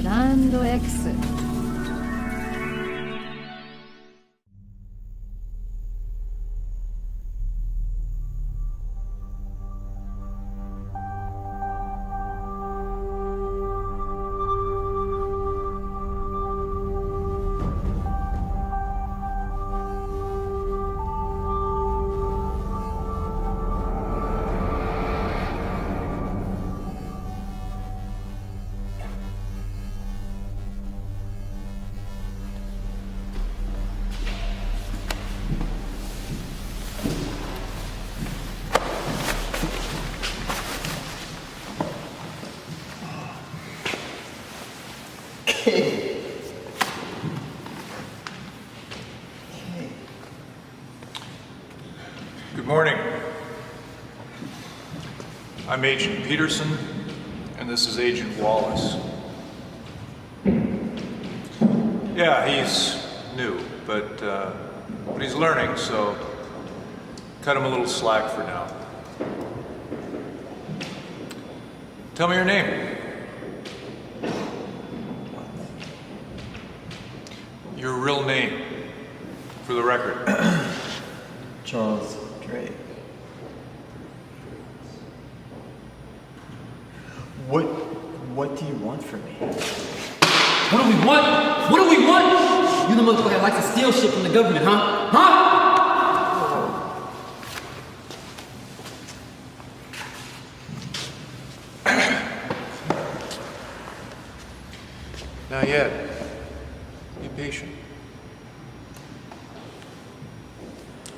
ランド X。 Good morning. I'm Agent Peterson, and this is Agent Wallace. Yeah, he's new, but he's learning, so cut him a little slack for now. Tell me your name. Your real name, for the record. Charles Drake. What do you want from me? What do we want? What do we want? You the motherfucker that likes to steal shit from the government, huh? Not yet. Be patient.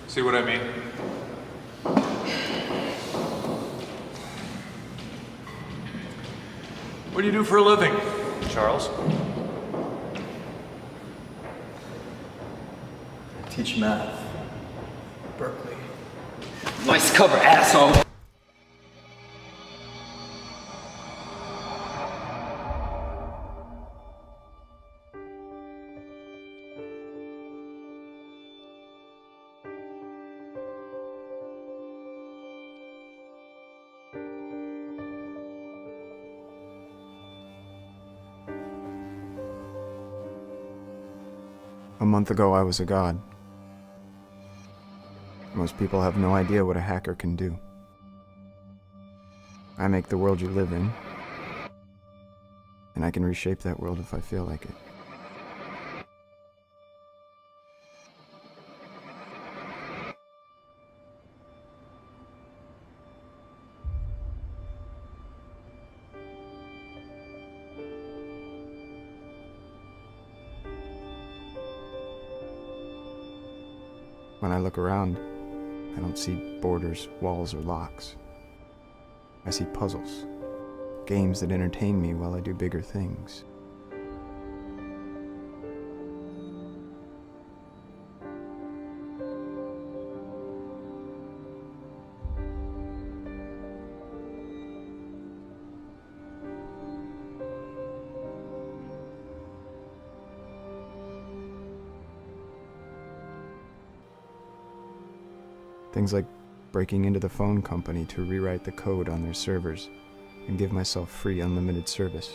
See what I mean? What do you do for a living, Charles? I teach math. Berkeley. Nice cover, asshole. A month ago, I was a god. Most people have no idea what a hacker can do. I make the world you live in, and I can reshape that world if I feel like it. When I look around, I don't see borders, walls, or locks. I see puzzles, games that entertain me while I do bigger things. Things like breaking into the phone company to rewrite the code on their servers and give myself free unlimited service.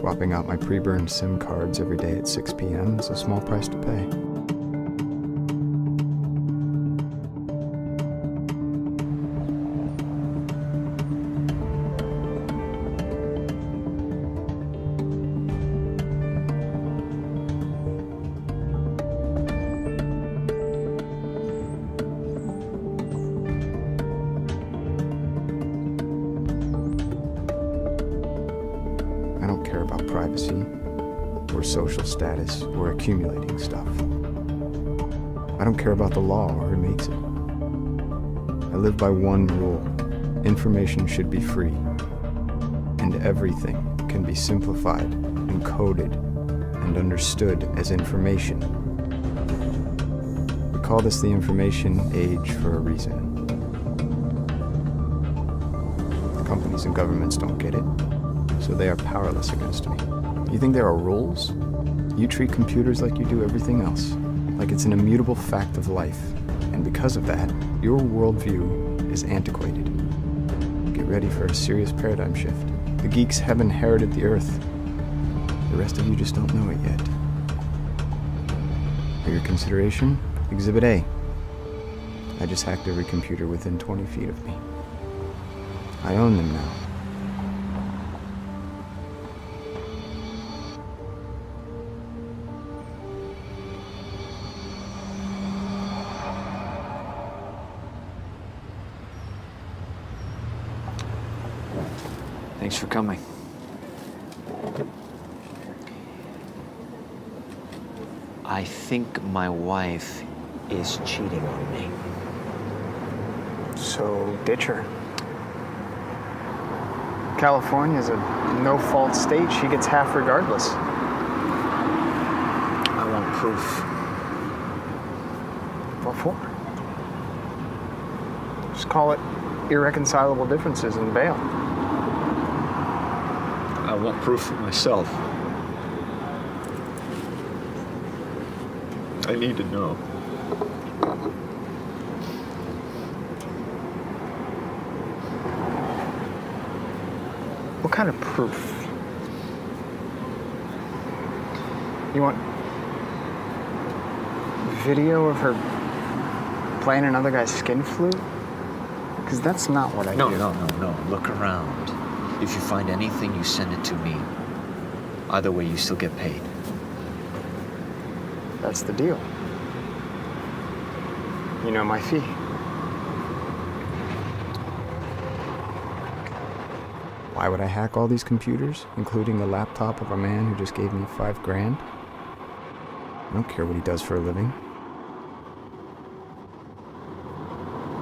Swapping out my pre-burned SIM cards every day at 6 p.m. is a small price to pay. privacy, or social status, or accumulating stuff. I don't care about the law or who makes it. I live by one rule. Information should be free. And everything can be simplified, encoded, and understood as information. We call this the information age for a reason. Companies and governments don't get it, so they are powerless against me. You think there are rules? You treat computers like you do everything else, like it's an immutable fact of life. And because of that, your worldview is antiquated. Get ready for a serious paradigm shift. The geeks have inherited the earth. The rest of you just don't know it yet. For your consideration, Exhibit A. I just hacked every computer within 20 feet of me. I own them now. Thanks for coming. I think my wife is cheating on me. So, ditch her. California's a no-fault state. She gets half regardless. I want proof. What for? Just call it irreconcilable differences and bail. I want proof for myself. I need to know. What kind of proof? You want video of her playing another guy's skin flute? Because that's not what I do. No. Look around. If you find anything, you send it to me. Either way, you still get paid. That's the deal. You know my fee. Why would I hack all these computers, including the laptop of a man who just gave me $5,000? I don't care what he does for a living.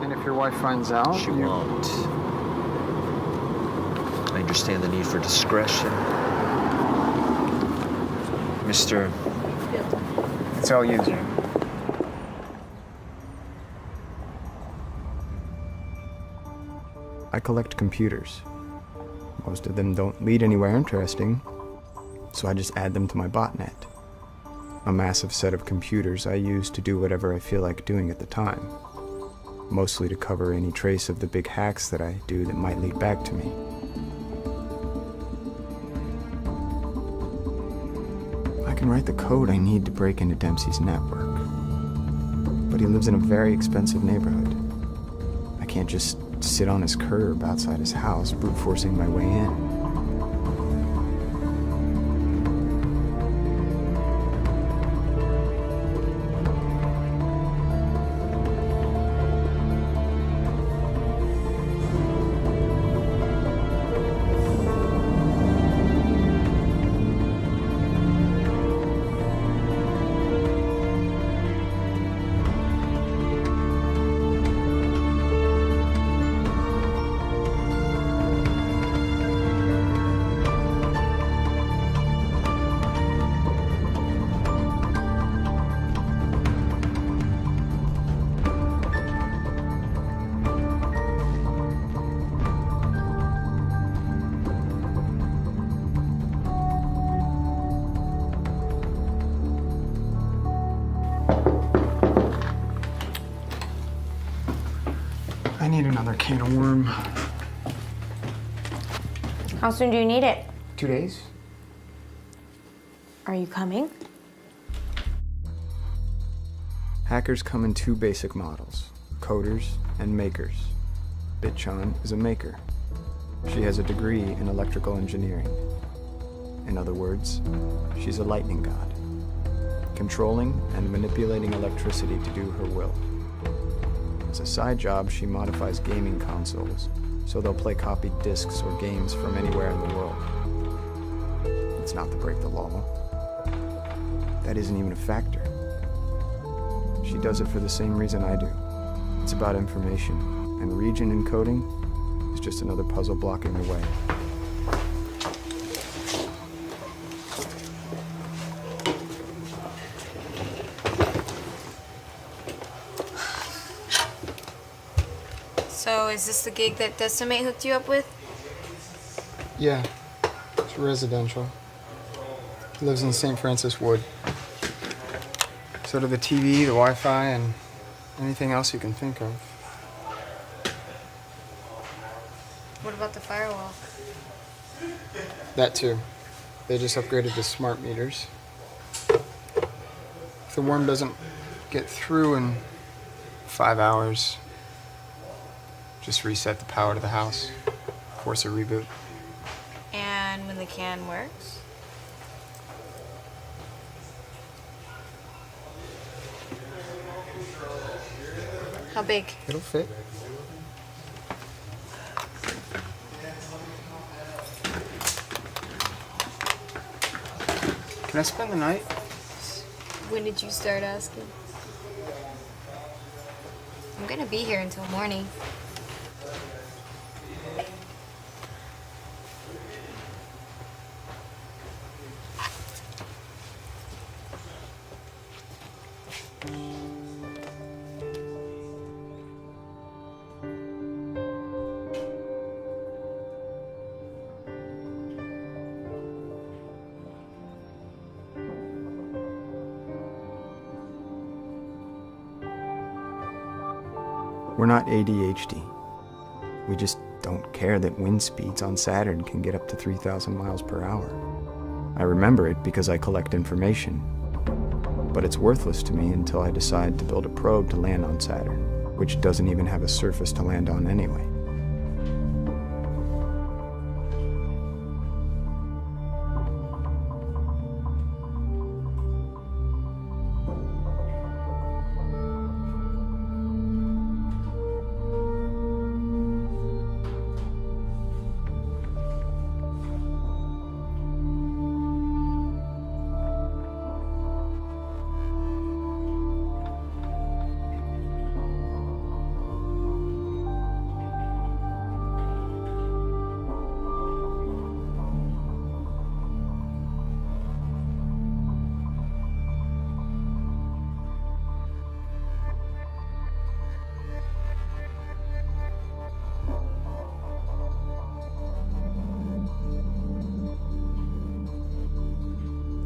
And if your wife finds out, She won't. I understand the need for discretion. Mr. It's all you, Jim. I collect computers. Most of them don't lead anywhere interesting, so I just add them to my botnet. A massive set of computers I use to do whatever I feel like doing at the time. Mostly to cover any trace of the big hacks that I do that might lead back to me. I can write the code I need to break into Dempsey's network. But he lives in a very expensive neighborhood. I can't just sit on his curb outside his house, brute forcing my way in. I need another can of worm. How soon do you need it? 2 days? Are you coming? Hackers come in two basic models, coders and makers. Bitchan is a maker. She has a degree in electrical engineering. In other words, she's a lightning god, controlling and manipulating electricity to do her will. As a side job, she modifies gaming consoles, so they'll play copied discs or games from anywhere in the world. It's not to break the law. That isn't even a factor. She does it for the same reason I do. It's about information, and region encoding is just another puzzle blocking the way. So, is this the gig that Decimate hooked you up with? Yeah, it's residential. He lives in St. Francis Wood. So do the TV, the Wi-Fi, and anything else you can think of. What about the firewall? That too. They just upgraded to smart meters. If the worm doesn't get through in 5 hours, just reset the power to the house. Force a reboot. And when the can works? How big? It'll fit. Can I spend the night? When did you start asking? I'm gonna be here until morning. We're not ADHD. We just don't care that wind speeds on Saturn can get up to 3,000 miles per hour. I remember it because I collect information, but it's worthless to me until I decide to build a probe to land on Saturn, which doesn't even have a surface to land on anyway.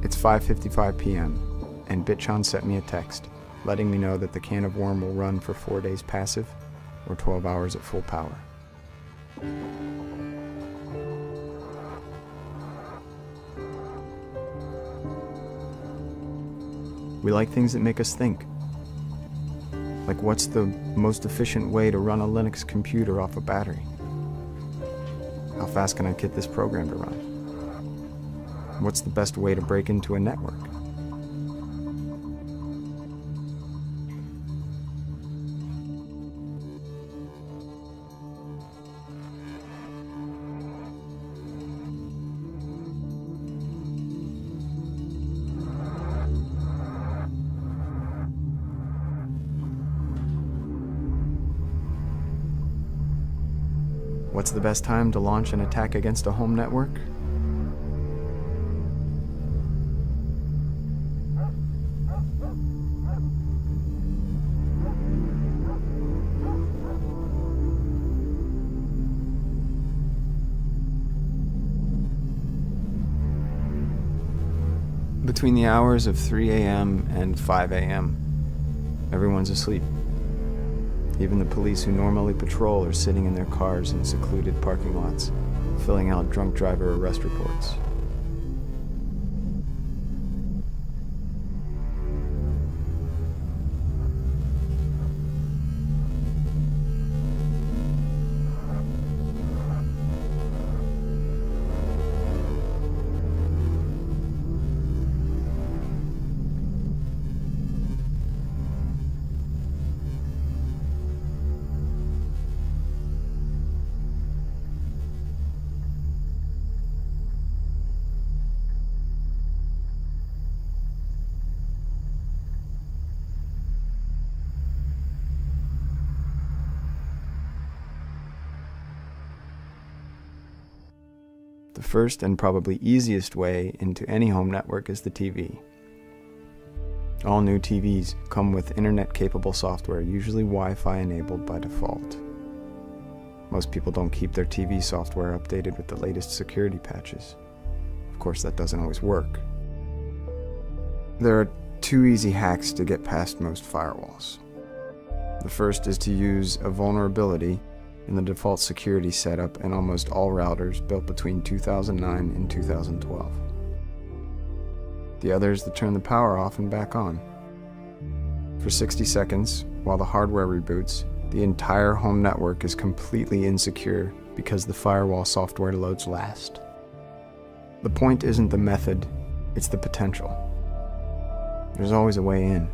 It's 5:55 p.m., and Bitchan sent me a text, letting me know that the can of worm will run for 4 days passive, or 12 hours at full power. We like things that make us think. Like, what's the most efficient way to run a Linux computer off a battery? How fast can I get this program to run? What's the best way to break into a network? What's the best time to launch an attack against a home network? Between the hours of 3 a.m. and 5 a.m., everyone's asleep. Even the police who normally patrol are sitting in their cars in secluded parking lots, filling out drunk driver arrest reports. The first and probably easiest way into any home network is the TV. All new TVs come with internet-capable software, usually Wi-Fi enabled by default. Most people don't keep their TV software updated with the latest security patches. Of course, that doesn't always work. There are two easy hacks to get past most firewalls. The first is to use a vulnerability in the default security setup in almost all routers built between 2009 and 2012. The other is to turn the power off and back on. For 60 seconds, while the hardware reboots, the entire home network is completely insecure because the firewall software loads last. The point isn't the method, it's the potential. There's always a way in.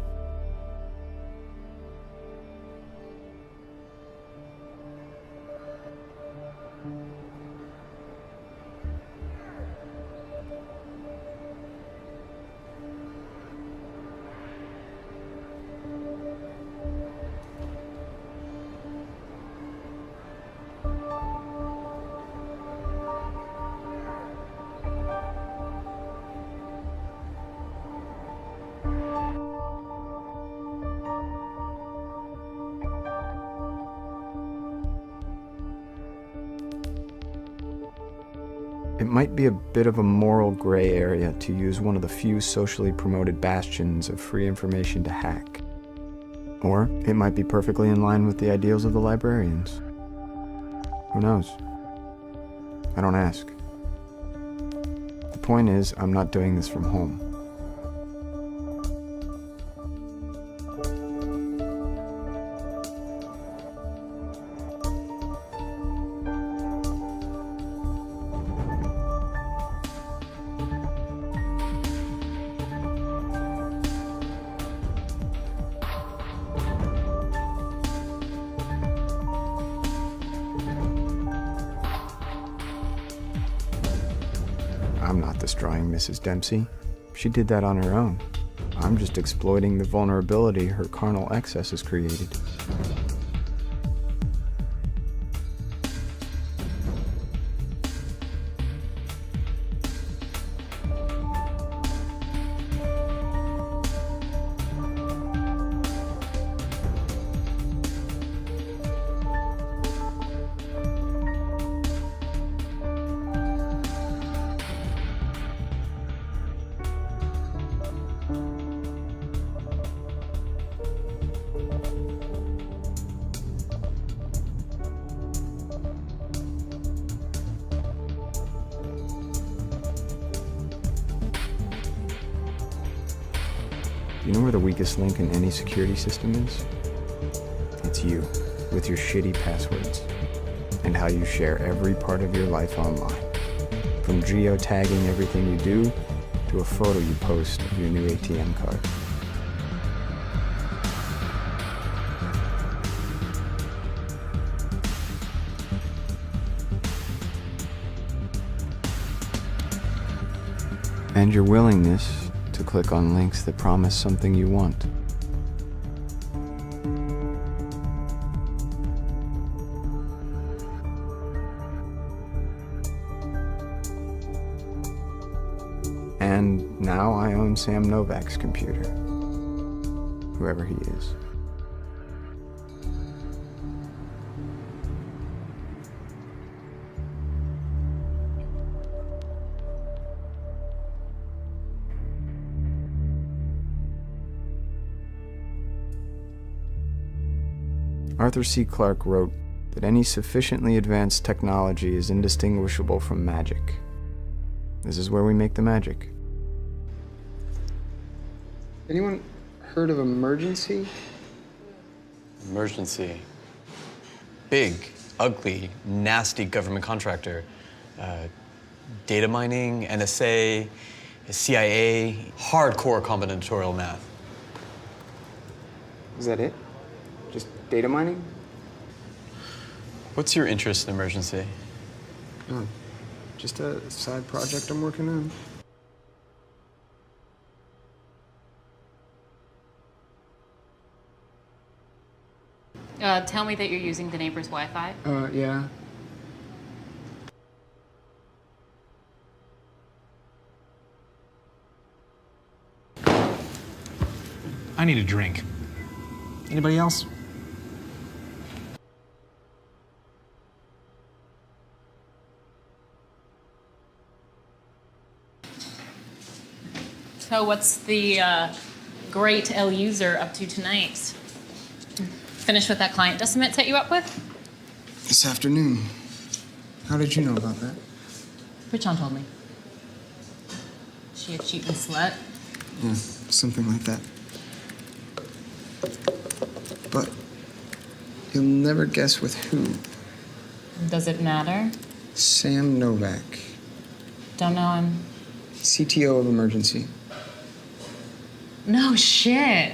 It might be a bit of a moral gray area to use one of the few socially promoted bastions of free information to hack. Or it might be perfectly in line with the ideals of the librarians. Who knows? I don't ask. The point is, I'm not doing this from home. I'm not destroying Mrs. Dempsey. She did that on her own. I'm just exploiting the vulnerability her carnal excess has created. You know where the weakest link in any security system is? It's you, with your shitty passwords, and how you share every part of your life online. From geotagging everything you do, to a photo you post of your new ATM card. And your willingness to click on links that promise something you want. And now I own Sam Novak's computer, whoever he is. Arthur C. Clarke wrote that any sufficiently advanced technology is indistinguishable from magic. This is where we make the magic. Anyone heard of Emergency? Emergency. Big, ugly, nasty government contractor. Data mining, NSA, CIA, hardcore combinatorial math. Is that it? Just data mining? What's your interest in Emergency? Oh, just a side project I'm working on. Tell me that you're using the neighbor's Wi-Fi. Yeah. I need a drink. Anybody else? So what's the great L user up to tonight? Finish with that client decimate set you up with? This afternoon. How did you know about that? Richon told me. She a cheating slut? Yeah, something like that. But you'll never guess with who. Does it matter? Sam Novak, Don't know him. CTO of Emergency. No shit.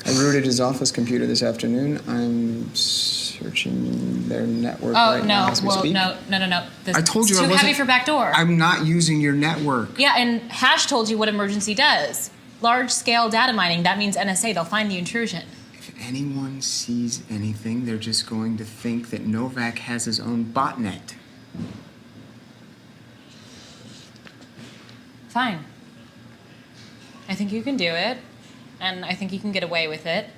I rooted his office computer this afternoon. I'm searching their network Oh right now no! as we Well, speak. no. This I told you it's I too wasn't. heavy for backdoor. I'm not using your network. Yeah, and Hash told you what Emergency does. Large-scale data mining. That means NSA. They'll find the intrusion. If anyone sees anything, they're just going to think that Novak has his own botnet. Fine. I think you can do it, and I think you can get away with it,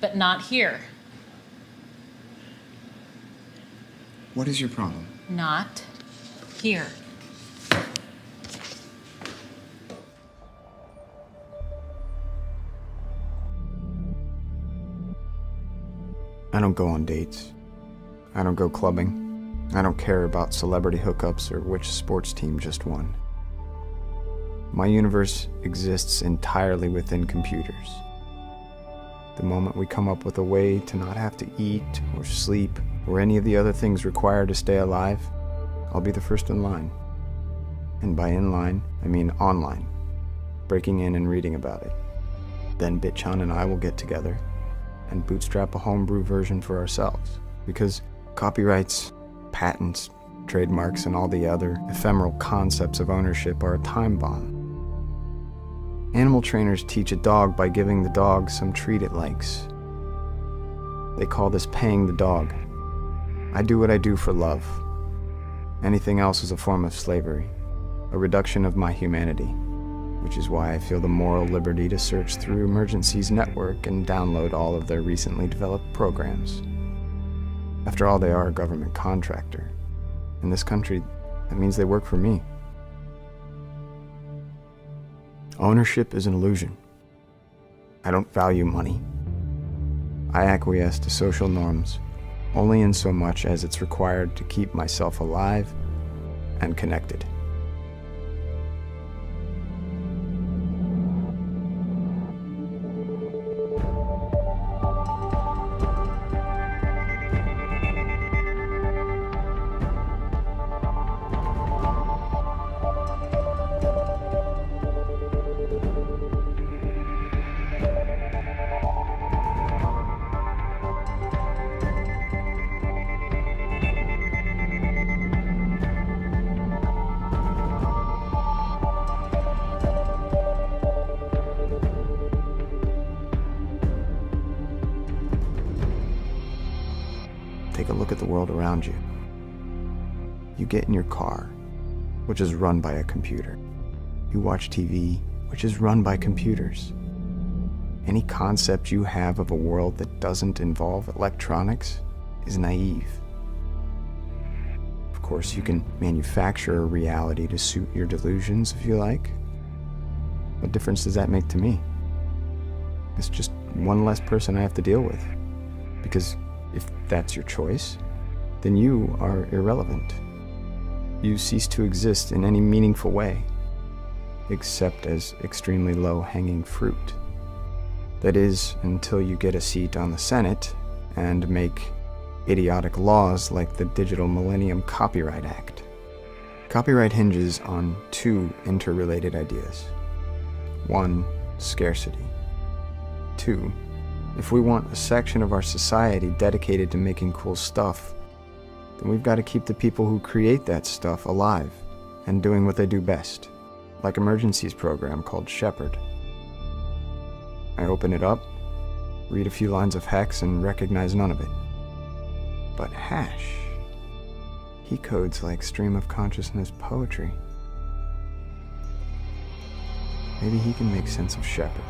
but not here. What is your problem? Not here. I don't go on dates. I don't go clubbing. I don't care about celebrity hookups or which sports team just won. My universe exists entirely within computers. The moment we come up with a way to not have to eat or sleep or any of the other things required to stay alive, I'll be the first in line. And by in line, I mean online, breaking in and reading about it. Then Bitchan and I will get together and bootstrap a homebrew version for ourselves. Because copyrights, patents, trademarks, and all the other ephemeral concepts of ownership are a time bomb. Animal trainers teach a dog by giving the dog some treat it likes. They call this paying the dog. I do what I do for love. Anything else is a form of slavery, a reduction of my humanity, which is why I feel the moral liberty to search through Emergency's network and download all of their recently developed programs. After all, they are a government contractor. In this country, that means they work for me. Ownership is an illusion. I don't value money. I acquiesce to social norms only in so much as it's required to keep myself alive and connected. Take a look at the world around you. You get in your car, which is run by a computer. You watch TV, which is run by computers. Any concept you have of a world that doesn't involve electronics is naive. Of course, you can manufacture a reality to suit your delusions if you like. What difference does that make to me? It's just one less person I have to deal with. Because if that's your choice, then you are irrelevant. You cease to exist in any meaningful way, except as extremely low-hanging fruit. That is, until you get a seat on the Senate and make idiotic laws like the Digital Millennium Copyright Act. Copyright hinges on two interrelated ideas. One, scarcity. Two, if we want a section of our society dedicated to making cool stuff, then we've got to keep the people who create that stuff alive and doing what they do best, like Emergency's program called Shepherd. I open it up, read a few lines of hex, and recognize none of it. But Hash, he codes like stream of consciousness poetry. Maybe he can make sense of Shepard.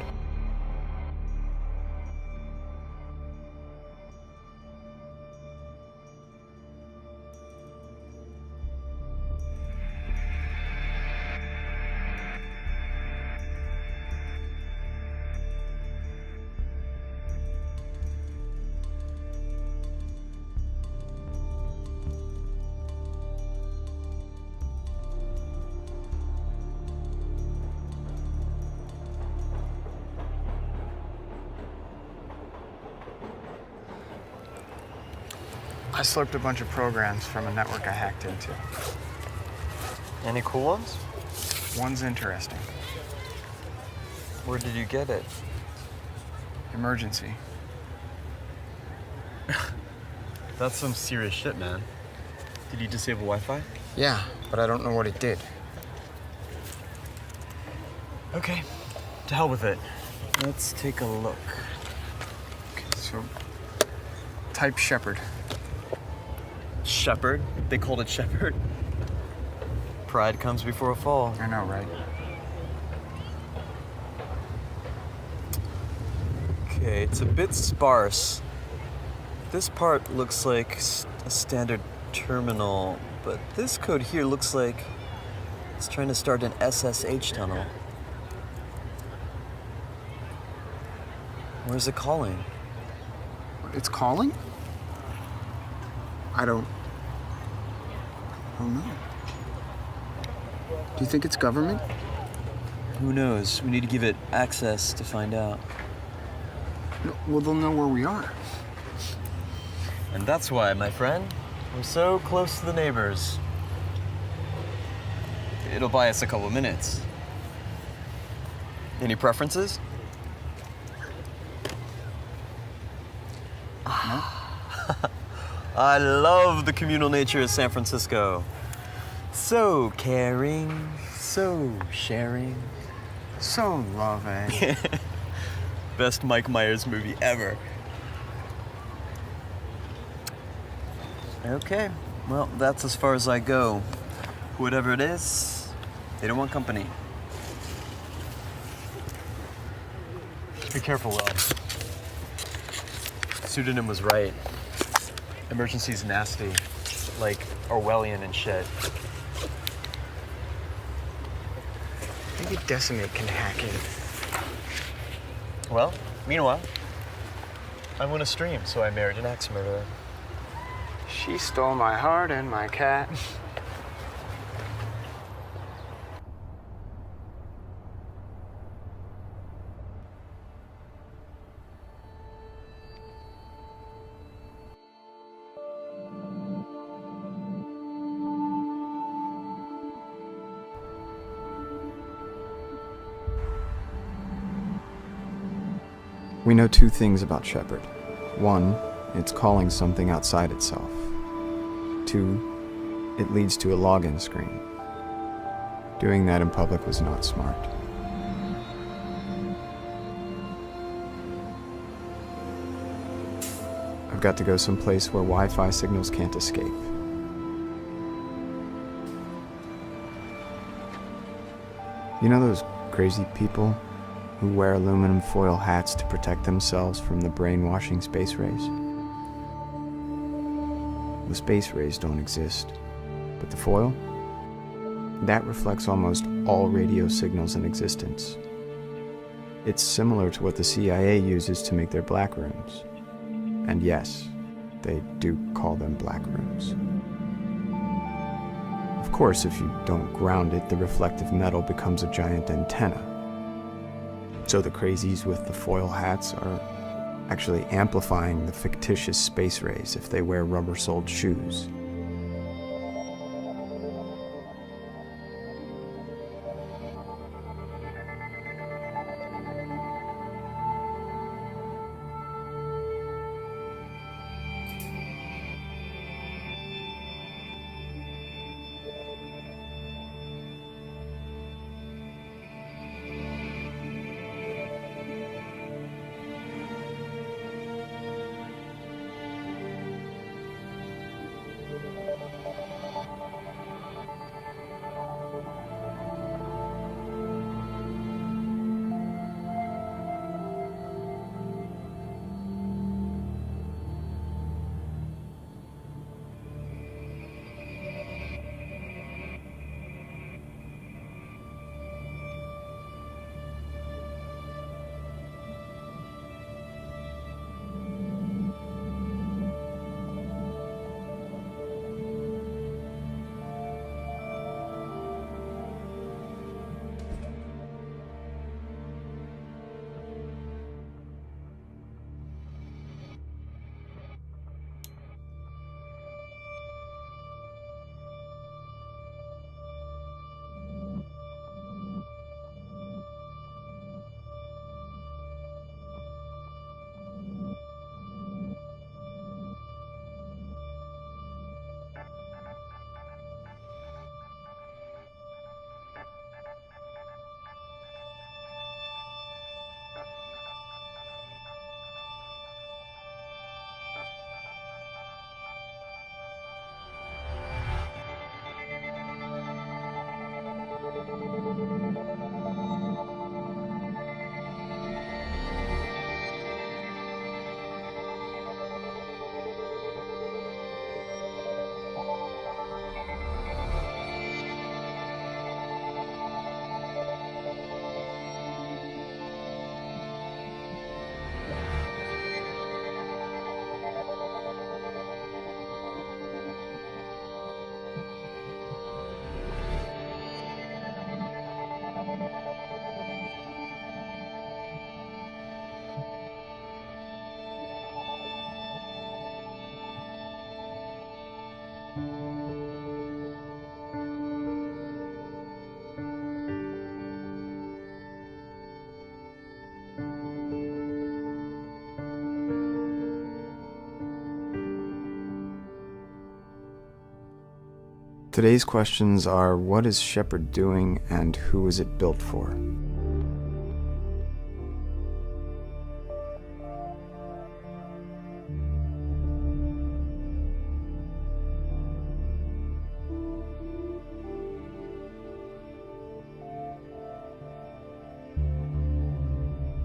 I slurped a bunch of programs from a network I hacked into. Any cool ones? One's interesting. Where did you get it? Emergency. That's some serious shit, man. Did you disable Wi-Fi? Yeah, but I don't know what it did. Okay, to hell with it. Let's take a look. Okay, so type Shepard. Shepard? They called it Shepard? Pride comes before a fall. I know, right? Okay, it's a bit sparse. This part looks like a standard terminal, but this code here looks like it's trying to start an SSH tunnel. Where's it calling? It's calling? I don't know. Do you think it's government? Who knows? We need to give it access to find out. No, well, they'll know where we are. And that's why, my friend, we're so close to the neighbors. It'll buy us a couple minutes. Any preferences? No? I love the communal nature of San Francisco. So caring, so sharing. So loving. Best Mike Myers movie ever. Okay, well, that's as far as I go. Whatever it is, they don't want company. Be careful, Will. Pseudonym was right. Emergency's nasty, like Orwellian and shit. Maybe Decimate can hack in. Well, meanwhile, I won a stream, so I married an axe murderer. She stole my heart and my cat. We know two things about Shepard. One, it's calling something outside itself. Two, it leads to a login screen. Doing that in public was not smart. I've got to go someplace where Wi-Fi signals can't escape. You know those crazy people who wear aluminum foil hats to protect themselves from the brainwashing space rays? The space rays don't exist, but the foil? That reflects almost all radio signals in existence. It's similar to what the CIA uses to make their black rooms. And yes, they do call them black rooms. Of course, if you don't ground it, the reflective metal becomes a giant antenna. So the crazies with the foil hats are actually amplifying the fictitious space rays if they wear rubber-soled shoes. Today's questions are, what is Shepard doing and who is it built for?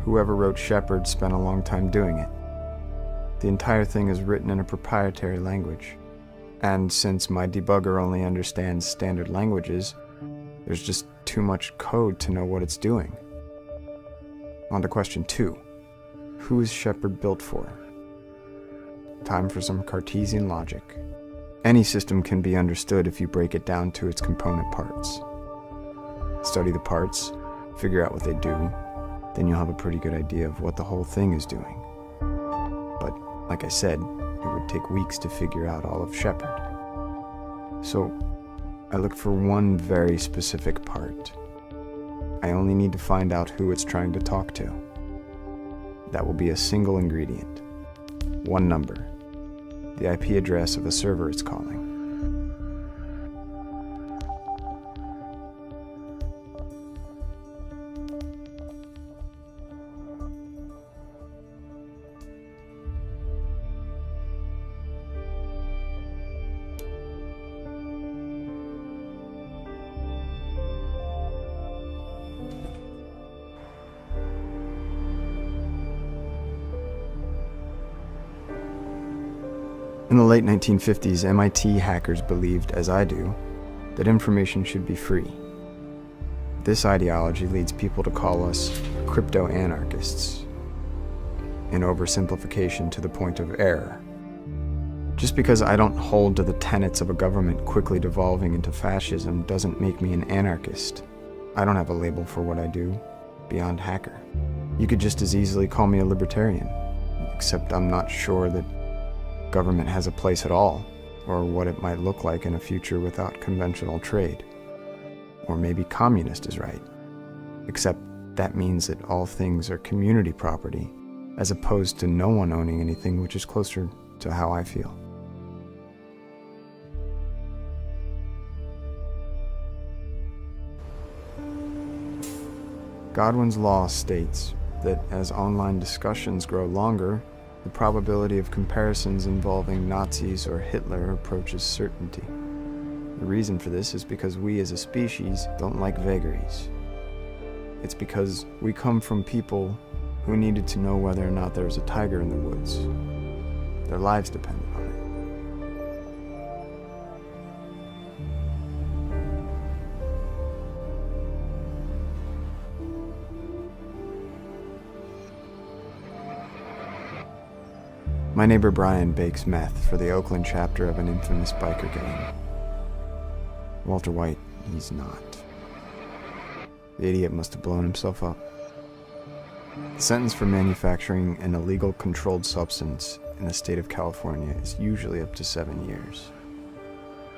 Whoever wrote Shepard spent a long time doing it. The entire thing is written in a proprietary language. And since my debugger only understands standard languages, there's just too much code to know what it's doing. On to question 2. Who is Shepard built for? Time for some Cartesian logic. Any system can be understood if you break it down to its component parts. Study the parts, figure out what they do, then you'll have a pretty good idea of what the whole thing is doing. But, like I said, it would take weeks to figure out all of Shepard. So, I looked for one very specific part. I only need to find out who it's trying to talk to. That will be a single ingredient. One number. The IP address of a server it's calling. In the late 1950s, MIT hackers believed, as I do, that information should be free. This ideology leads people to call us crypto-anarchists, an oversimplification to the point of error. Just because I don't hold to the tenets of a government quickly devolving into fascism doesn't make me an anarchist. I don't have a label for what I do, beyond hacker. You could just as easily call me a libertarian, except I'm not sure that government has a place at all, or what it might look like in a future without conventional trade. Or maybe communist is right, except that means that all things are community property, as opposed to no one owning anything, which is closer to how I feel. Godwin's law states that as online discussions grow longer, the probability of comparisons involving Nazis or Hitler approaches certainty. The reason for this is because we as a species don't like vagaries. It's because we come from people who needed to know whether or not there was a tiger in the woods. Their lives depended on it. My neighbor Brian bakes meth for the Oakland chapter of an infamous biker gang. Walter White, he's not. The idiot must have blown himself up. The sentence for manufacturing an illegal controlled substance in the state of California is usually up to 7 years.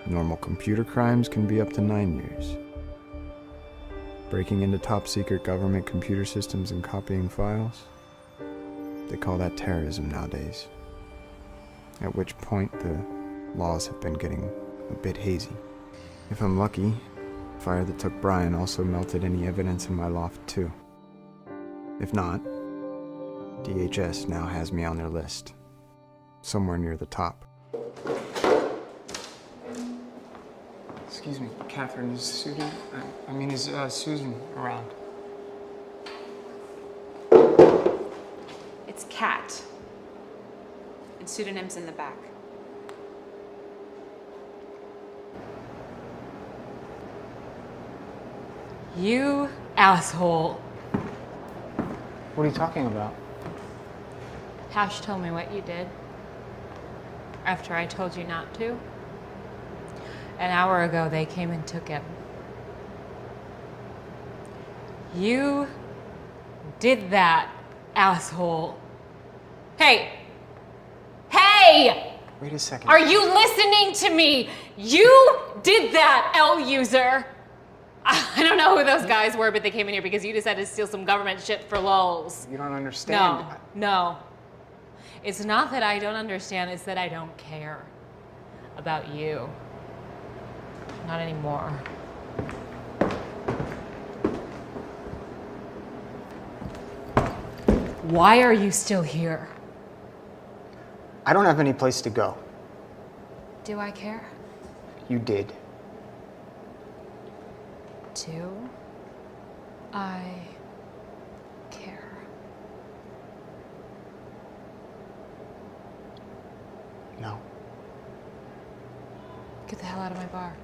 Normal computer crimes can be up to 9 years. Breaking into top-secret government computer systems and copying files? They call that terrorism nowadays. At which point the laws have been getting a bit hazy. If I'm lucky, the fire that took Brian also melted any evidence in my loft too. If not, DHS now has me on their list, somewhere near the top. Excuse me, Catherine, is Susan around? It's Kat. And pseudonym's in the back. You asshole. What are you talking about? Hash told me what you did after I told you not to. An hour ago, they came and took him. You did that, asshole. Hey! Hey! Wait a second. Are you listening to me? You did that, L user! I don't know who those guys were, but they came in here because you decided to steal some government shit for lulz. You don't understand. No. It's not that I don't understand, it's that I don't care about you. Not anymore. Why are you still here? I don't have any place to go. Do I care? You did. Do I care? No. Get the hell out of my bar.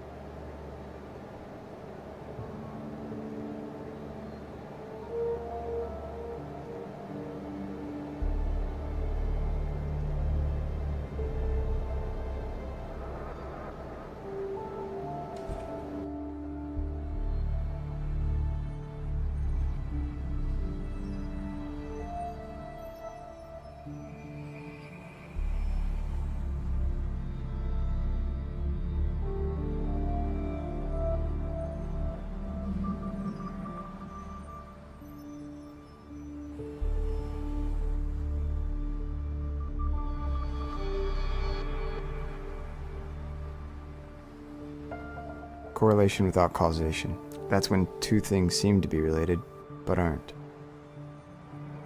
Correlation without causation. That's when two things seem to be related, but aren't.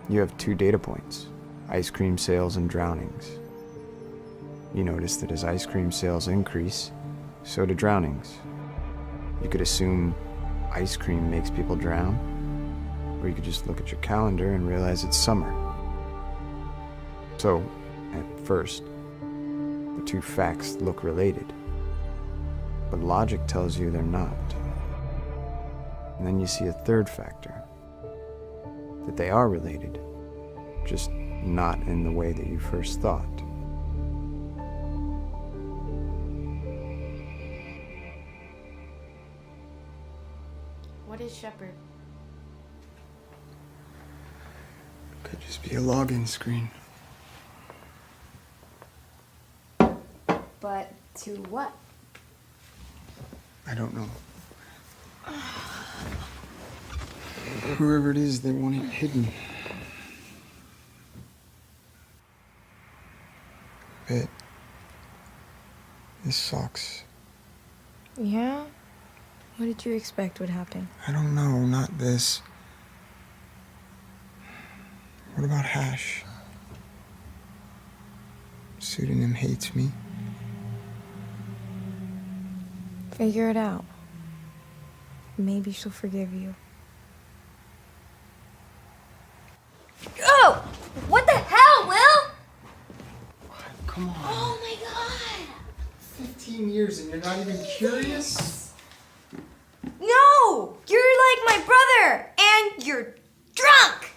You have two data points, ice cream sales and drownings. You notice that as ice cream sales increase, so do drownings. You could assume ice cream makes people drown, or you could just look at your calendar and realize it's summer. So, at first, the two facts look related. But logic tells you they're not. And then you see a third factor, that they are related, just not in the way that you first thought. What is Shepard? Could just be a login screen. But to what? I don't know. Whoever it is, they want it hidden. But this sucks. Yeah? What did you expect would happen? I don't know, not this. What about Hash? Pseudonym hates me. Figure it out. Maybe she'll forgive you. Oh! What the hell, Will? Come on. Oh my god! 15 years and you're not even curious? No! You're like my brother! And you're drunk!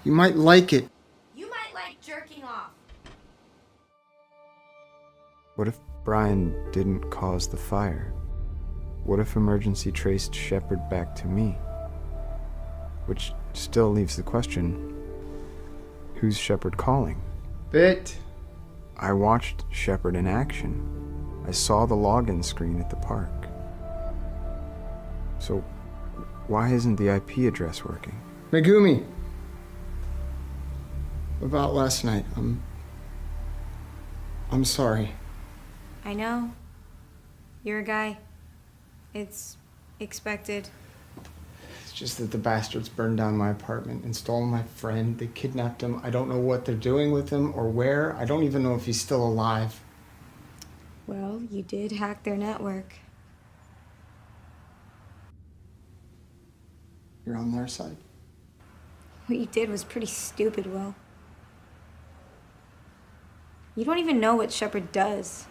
You might like it. You might like jerking off. What if Brian didn't cause the fire? What if emergency traced Shepard back to me? Which still leaves the question, who's Shepard calling? Bit. I watched Shepard in action. I saw the login screen at the park. So, why isn't the IP address working? Megumi. About last night, I'm sorry. I know. You're a guy. It's expected. It's just that the bastards burned down my apartment and stole my friend. They kidnapped him. I don't know what they're doing with him or where. I don't even know if he's still alive. Well, you did hack their network. You're on their side. What you did was pretty stupid, Will. You don't even know what Shepard does.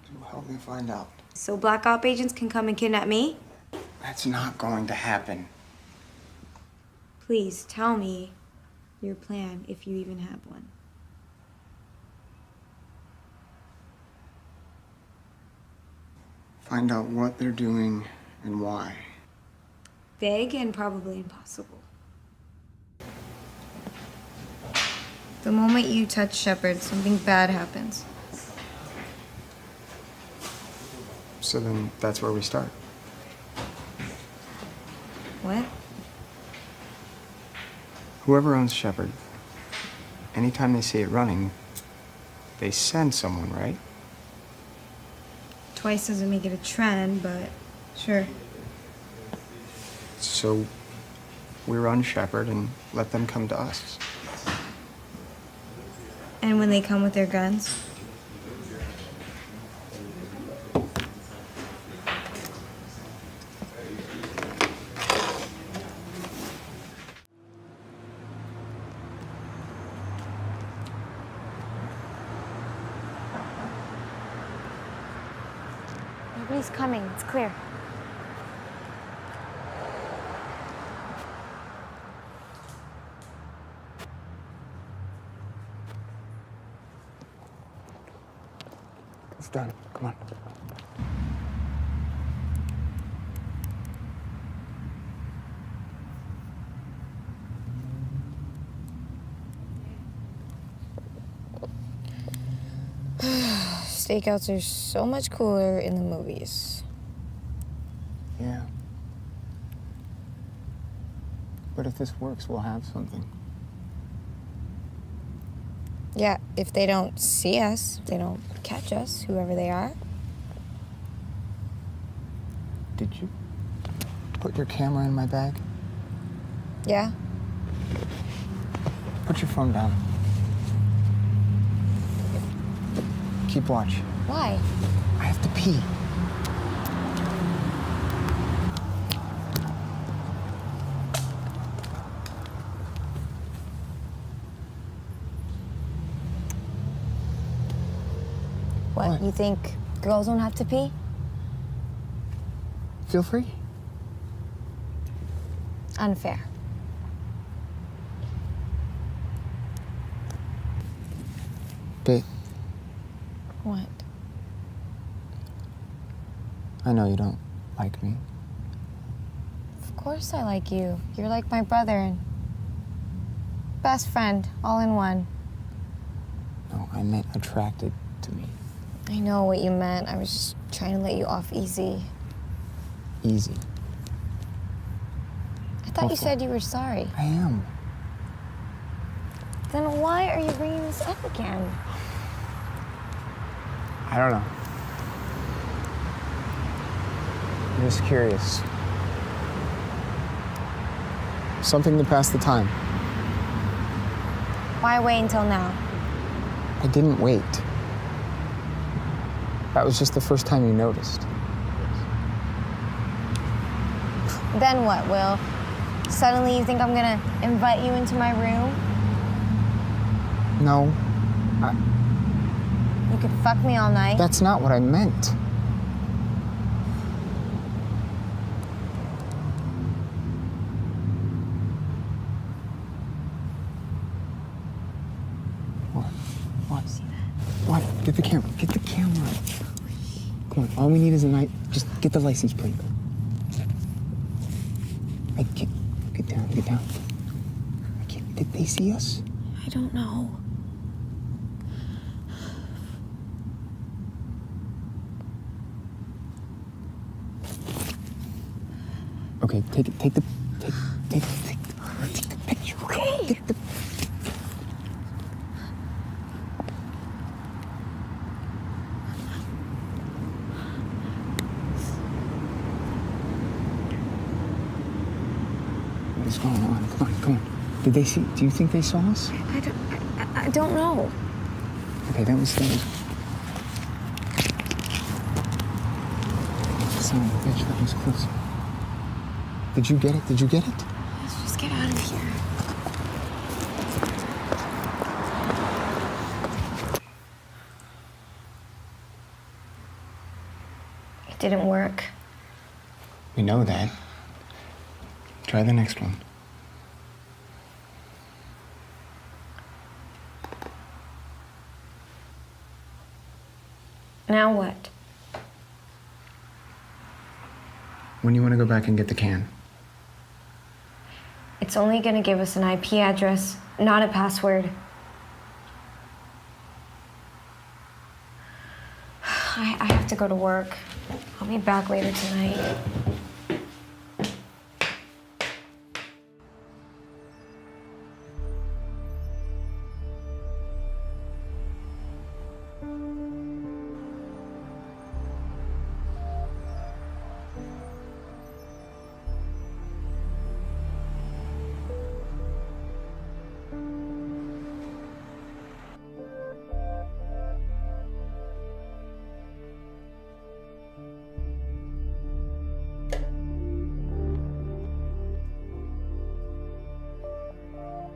So help me find out. So Black Op agents can come and kidnap me? That's not going to happen. Please tell me your plan, if you even have one. Find out what they're doing and why. Vague and probably impossible. The moment you touch Shepard, something bad happens. So then that's where we start. What? Whoever owns Shepard, anytime they see it running, they send someone, right? Twice doesn't make it a trend, but sure. So we run Shepard and let them come to us. And when they come with their guns? Nobody's coming. It's clear. It's done. Come on. Stakeouts are so much cooler in the movies. Yeah. But if this works, we'll have something. Yeah, if they don't see us, if they don't catch us, whoever they are. Did you put your camera in my bag? Yeah. Put your phone down. Keep watch. Why? I have to pee. What? You think girls don't have to pee? Feel free. Unfair. Babe, What? I know you don't like me. Of course I like you. You're like my brother and best friend, all in one. No, I meant attracted to me. I know what you meant. I was just trying to let you off easy. Easy. I thought you said you were sorry. I am. Then why are you bringing this up again? I don't know. I'm just curious. Something to pass the time. Why wait until now? I didn't wait. That was just the first time you noticed. Then what, Will? Suddenly you think I'm gonna invite you into my room? No, You could fuck me all night. that's not what I meant. What? What? Get the camera. Get the camera. Come on, all we need is a night. Just get the license plate. I can't. Get down, get down. I can't. Did they see us? I don't know. Okay, take the picture. Okay. Get the... What is going on? Come on, come on. Did they see? Do you think they saw us? I don't know. Okay, that was the... Son of a bitch, that was close. Did you get it? Did you get it? Let's just get out of here. It didn't work. We know that. Try the next one. Now what? When do you want to go back and get the can? It's only gonna give us an IP address, not a password. I have to go to work. I'll be back later tonight.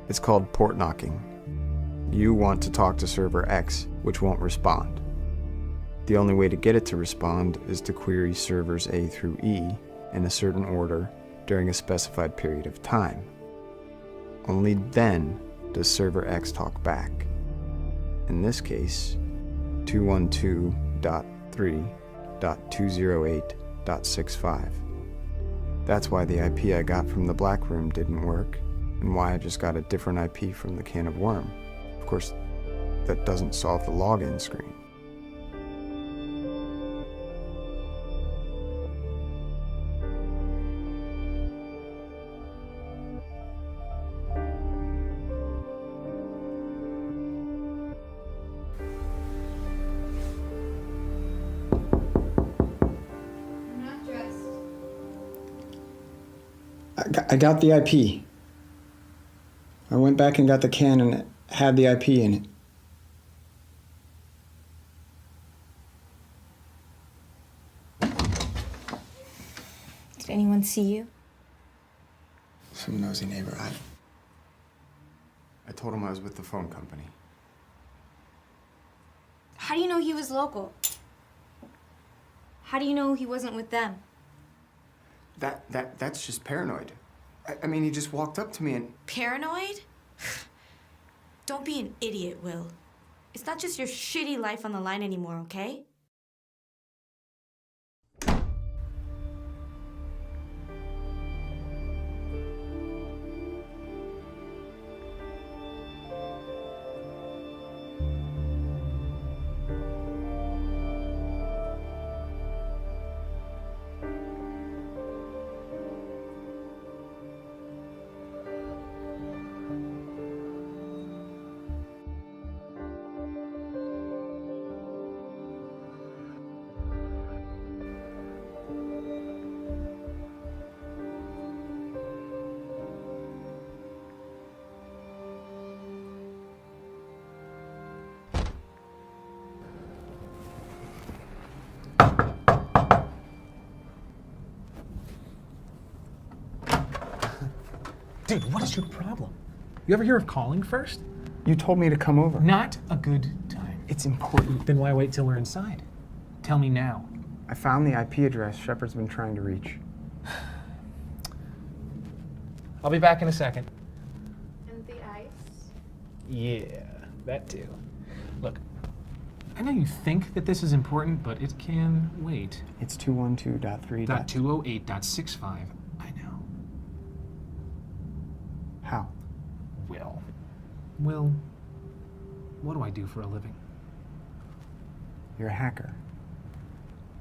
It's called port knocking. You want to talk to server X, which won't respond. The only way to get it to respond is to query servers A through E in a certain order during a specified period of time. Only then does server X talk back. In this case, 212.3.208.65. That's why the IP I got from the black room didn't work, and why I just got a different IP from the can of worm. Of course, that doesn't solve the login screen. I got the IP. I went back and got the can and it had the IP in it. Did anyone see you? Some nosy neighbor. I told him I was with the phone company. How do you know he was local? How do you know he wasn't with them? That's just paranoid. I mean, he just walked up to me and... Paranoid? Don't be an idiot, Will. It's not just your shitty life on the line anymore, okay? Dude, what is your problem? You ever hear of calling first? You told me to come over. Not a good time. It's important. Then why wait till we're inside? Tell me now. I found the IP address Shepard's been trying to reach. I'll be back in a second. And the ice? Yeah, that too. Look, I know you think that this is important, but it can wait. It's 212.3. .208.65. I know. How? Will, what do I do for a living? You're a hacker.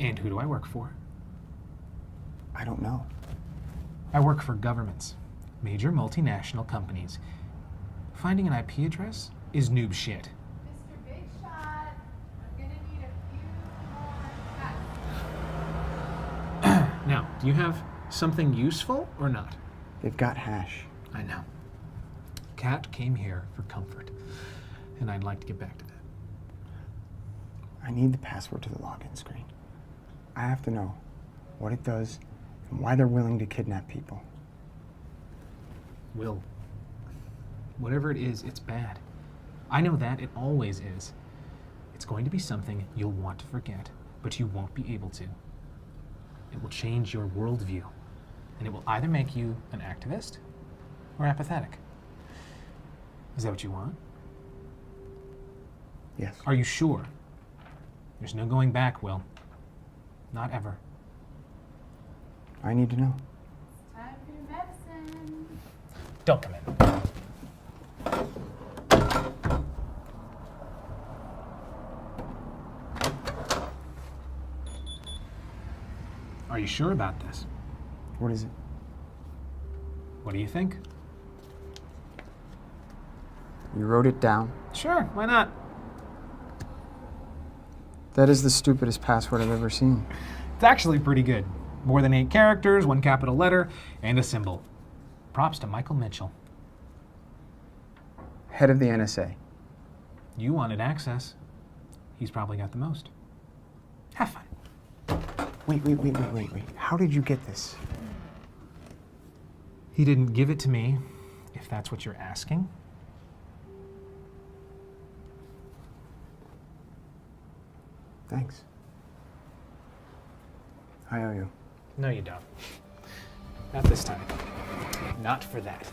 And who do I work for? I don't know. I work for governments, major multinational companies. Finding an IP address is noob shit. Mr. Big Shot, I'm gonna need a few more cuts. Now, do you have something useful or not? They've got hash. I know. Kat came here for comfort, and I'd like to get back to that. I need the password to the login screen. I have to know what it does and why they're willing to kidnap people. Will, whatever it is, it's bad. I know that, it always is. It's going to be something you'll want to forget, but you won't be able to. It will change your worldview, and it will either make you an activist or apathetic. Is that what you want? Yes. Are you sure? There's no going back, Will. Not ever. I need to know. Time for your medicine. Don't come in. Are you sure about this? What is it? What do you think? You wrote it down? Sure, why not? That is the stupidest password I've ever seen. It's actually pretty good. More than 8 characters, 1 capital letter, and a symbol. Props to Michael Mitchell. Head of the NSA. You wanted access. He's probably got the most. Have fun. Wait. How did you get this? He didn't give it to me, if that's what you're asking. Thanks. I owe you. No, you don't. Not this time. Not for that.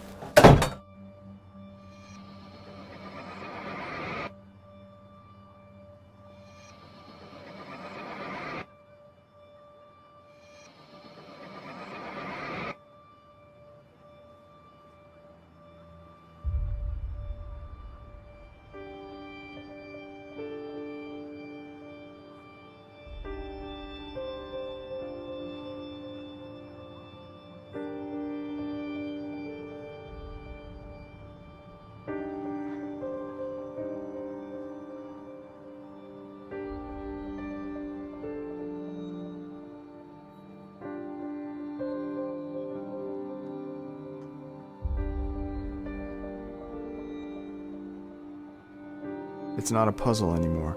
It's not a puzzle anymore.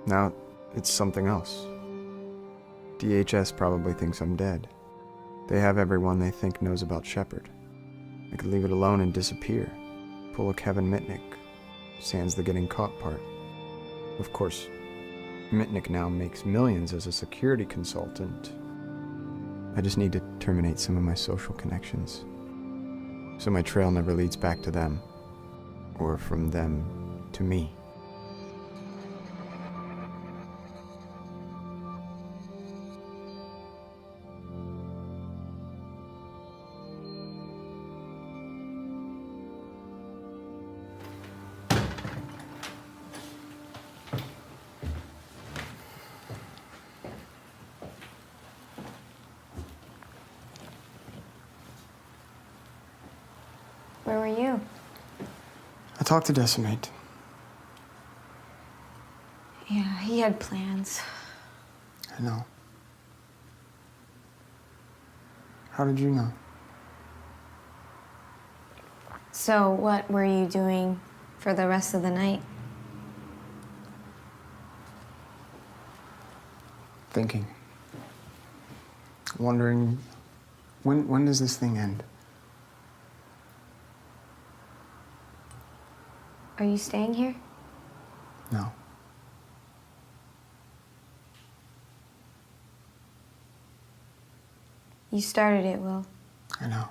Now, it's something else. DHS probably thinks I'm dead. They have everyone they think knows about Shepard. I could leave it alone and disappear. Pull a Kevin Mitnick, sans the getting caught part. Of course, Mitnick now makes millions as a security consultant. I just need to terminate some of my social connections, so my trail never leads back to them, or from them to me. Where were you? I talked to Decimate. Yeah, he had plans. I know. How did you know? So what were you doing for the rest of the night? Thinking. Wondering, when does this thing end? Are you staying here? No. You started it, Will. I know.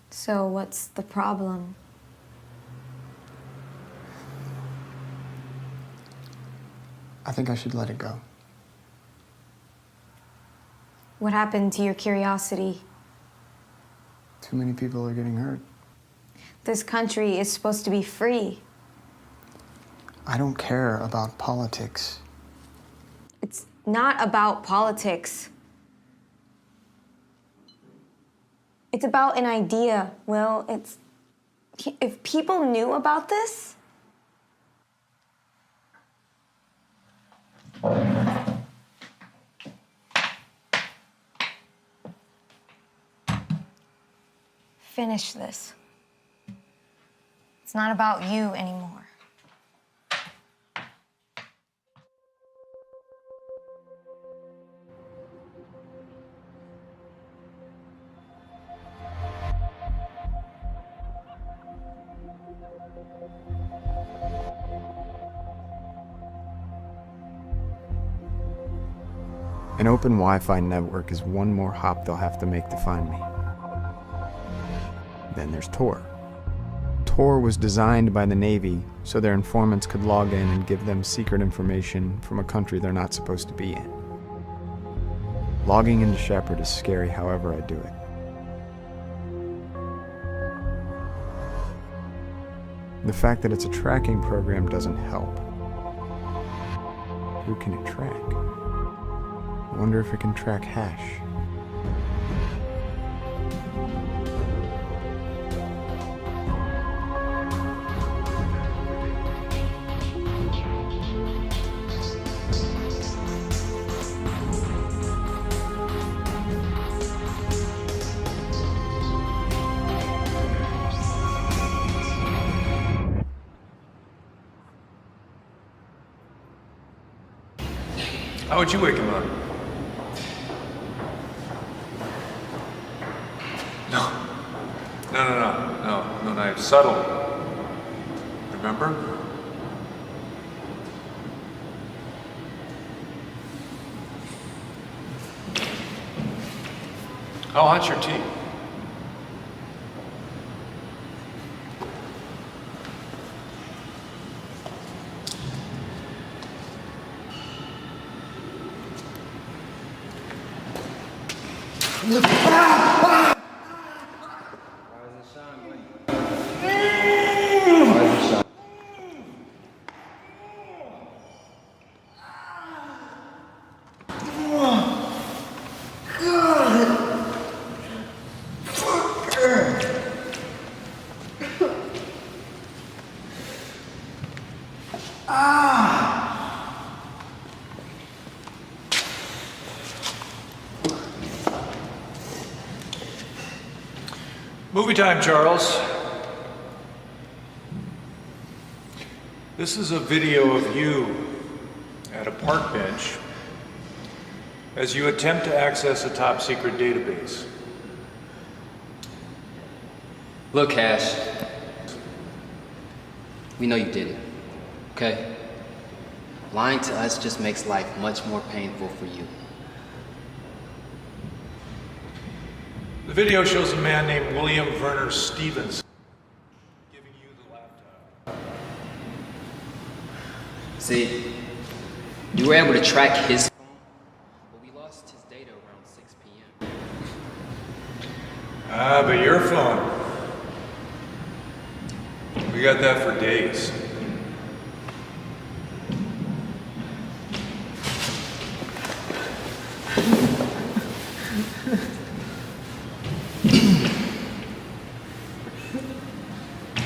So what's the problem? I think I should let it go. What happened to your curiosity? Too many people are getting hurt. This country is supposed to be free. I don't care about politics. It's not about politics. It's about an idea, Will. If people knew about this... Finish this. It's not about you anymore. An open Wi-Fi network is one more hop they'll have to make to find me. Then there's Tor. Tor was designed by the Navy so their informants could log in and give them secret information from a country they're not supposed to be in. Logging into Shepard is scary however I do it. The fact that it's a tracking program doesn't help. Who can it track? I wonder if it can track hash. How would you wake him up? No knife. Subtle. Remember? How hot's your tea? Movie time, Charles. This is a video of you at a park bench as you attempt to access a top secret database. Look, Cash. We know you did it, okay? Lying to us just makes life much more painful for you. The video shows a man named William Werner Stevens giving you the laptop. See, you were able to track his phone, but we lost his data around 6 p.m. Ah, but your phone. We got that for days.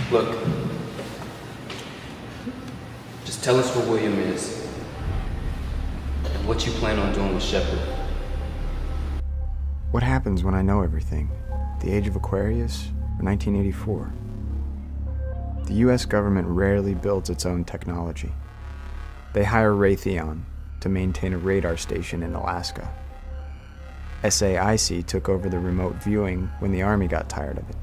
Look, just tell us where William is and what you plan on doing with Shepard. What happens when I know everything? The age of Aquarius or 1984? The US government rarely builds its own technology. They hire Raytheon to maintain a radar station in Alaska. SAIC took over the remote viewing when the Army got tired of it.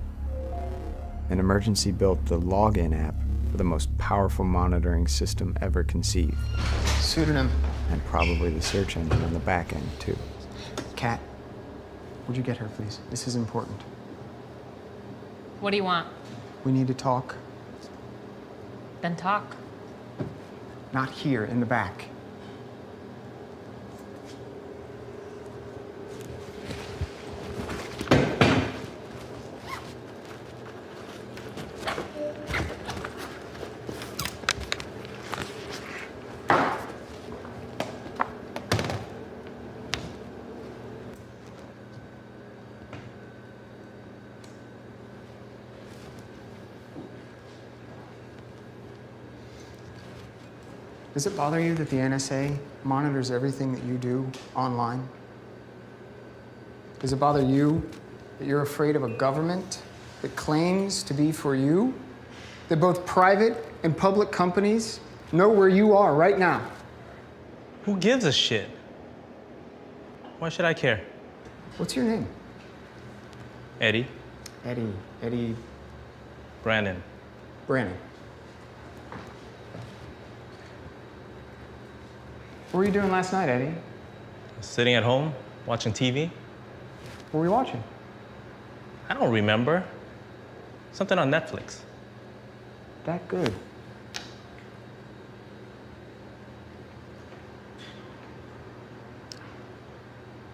And Emergency built the login app for the most powerful monitoring system ever conceived. Pseudonym. And probably the search engine on the back end, too. Kat, would you get her, please? This is important. What do you want? We need to talk. Then talk. Not here, in the back. Does it bother you that the NSA monitors everything that you do online? Does it bother you that you're afraid of a government that claims to be for you? That both private and public companies know where you are right now? Who gives a shit? Why should I care? What's your name? Eddie. Eddie Brandon. Brandon. What were you doing last night, Eddie? Sitting at home, watching TV. What were you watching? I don't remember. Something on Netflix. That good.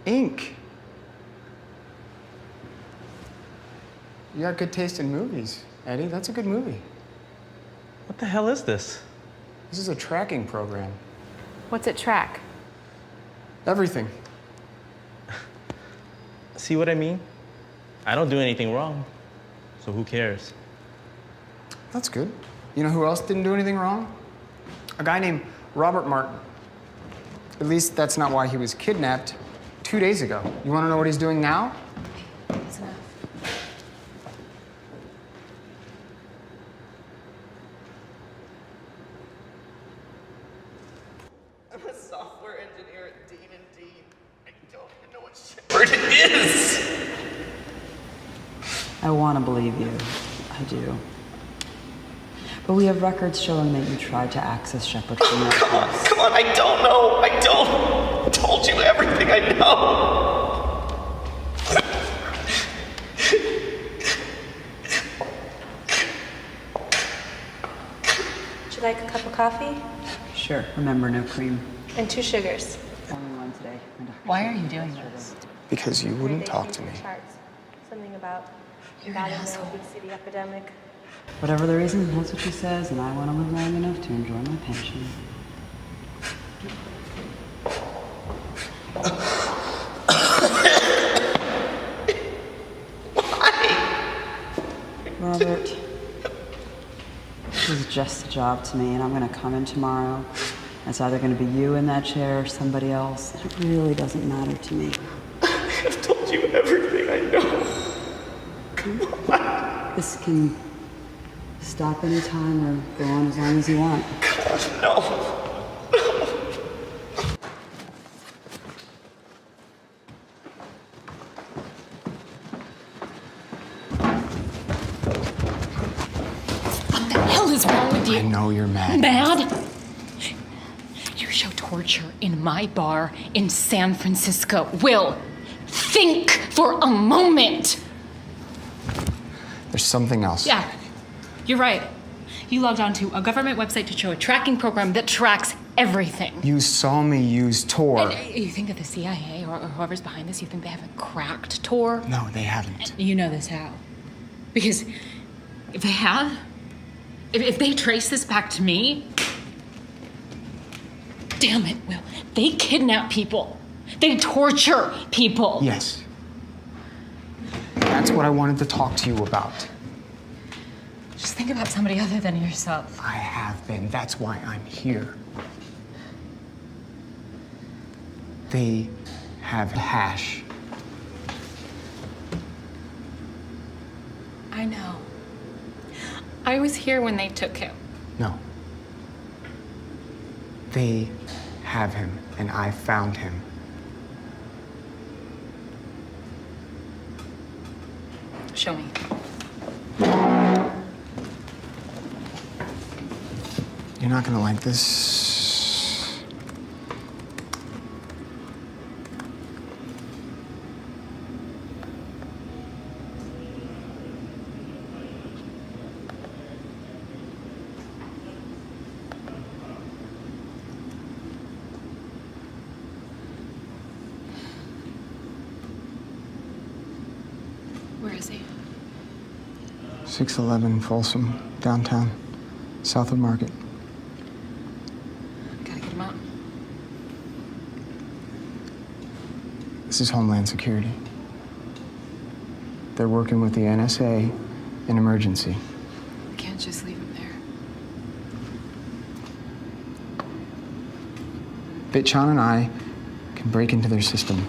Ink. You got good taste in movies, Eddie. That's a good movie. What the hell is this? This is a tracking program. What's it track? Everything. See what I mean? I don't do anything wrong, so who cares? That's good. You know who else didn't do anything wrong? A guy named Robert Martin. At least that's not why he was kidnapped 2 days ago. You want to know what he's doing now? It's enough. I'm a software engineer at Dean & Dean. I don't even know what Shepard is. I want to believe you. I do. But we have records showing that you tried to access Shepard from your house. Come on, I don't know. I don't. I told you everything I know. Would you like a cup of coffee? Sure. Remember, no cream. And 2 sugars. Only one today. Why are you doing this? Because you wouldn't talk to me. Charts. Something about battling the obesity epidemic. Whatever the reason, that's what she says, and I want to live long enough to enjoy my pension. Robert, this is just a job to me, and I'm going to come in tomorrow. It's either going to be you in that chair or somebody else. It really doesn't matter to me. I've told you everything I know. Come on. This can stop any time or go on as long as you want. No. What the hell is wrong with you? I know you're mad. Mad? You show torture in my bar in San Francisco. Will, think for a moment. There's something else. Yeah, you're right. You logged onto a government website to show a tracking program that tracks everything. You saw me use Tor. And you think that the CIA or whoever's behind this, you think they haven't cracked Tor? No, they haven't. You know this how? Because if they have, if they trace this back to me, damn it, Will, they kidnap people. They torture people. Yes. That's what I wanted to talk to you about. Just think about somebody other than yourself. I have been. That's why I'm here. They have hash. I know. I was here when they took him. No. They have him, and I found him. Show me. You're not gonna like this. Where is he? 611 Folsom, downtown, south of Market. Gotta get him out. This is Homeland Security. They're working with the NSA in emergency. We can't just leave him there. Bitchan and I can break into their system,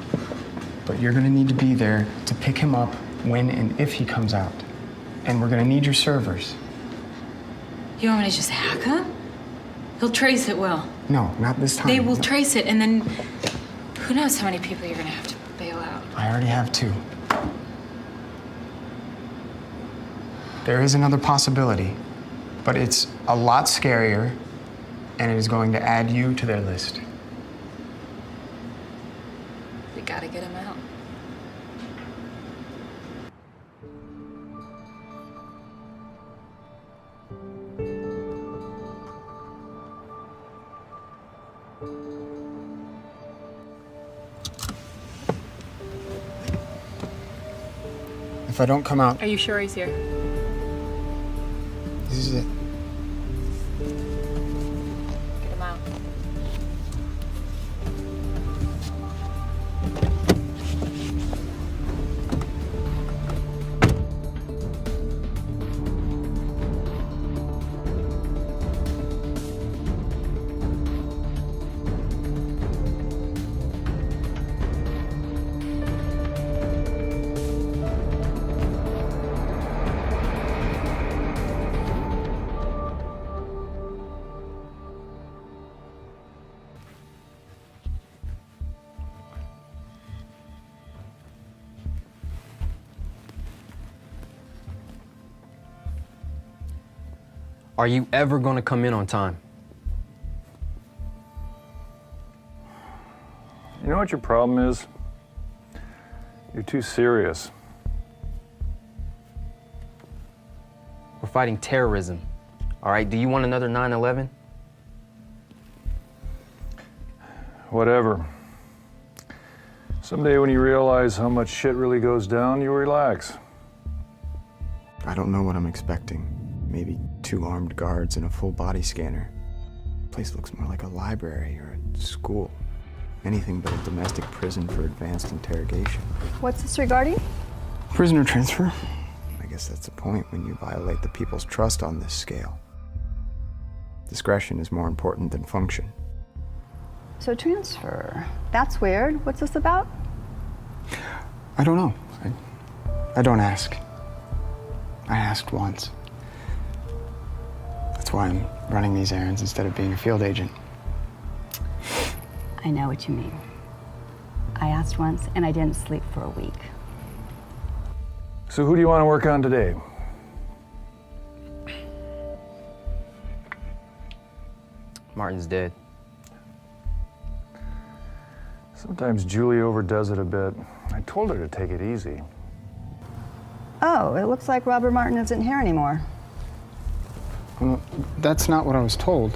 but you're gonna need to be there to pick him up when and if he comes out. And we're gonna need your servers. You want me to just hack him? He'll trace it, Will. No, not this time. They will trace it, and then who knows how many people you're gonna have to bail out. I already have 2. There is another possibility, but it's a lot scarier, and it is going to add you to their list. We gotta get him out. If I don't come out, Are you sure he's here? this is it. Get him out. Are you ever gonna come in on time? You know what your problem is? You're too serious. We're fighting terrorism. All right, do you want another 9/11? Whatever. Someday when you realize how much shit really goes down, you'll relax. I don't know what I'm expecting. Maybe 2 armed guards and a full body scanner. The place looks more like a library or a school. Anything but a domestic prison for advanced interrogation. What's this regarding? Prisoner transfer. I guess that's the point when you violate the people's trust on this scale. Discretion is more important than function. So transfer. That's weird. What's this about? I don't know. I don't ask. I asked once. That's why I'm running these errands instead of being a field agent. I know what you mean. I asked once and I didn't sleep for a week. So who do you want to work on today? Martin's dead. Sometimes Julie overdoes it a bit. I told her to take it easy. Oh, it looks like Robert Martin isn't here anymore. Well, that's not what I was told.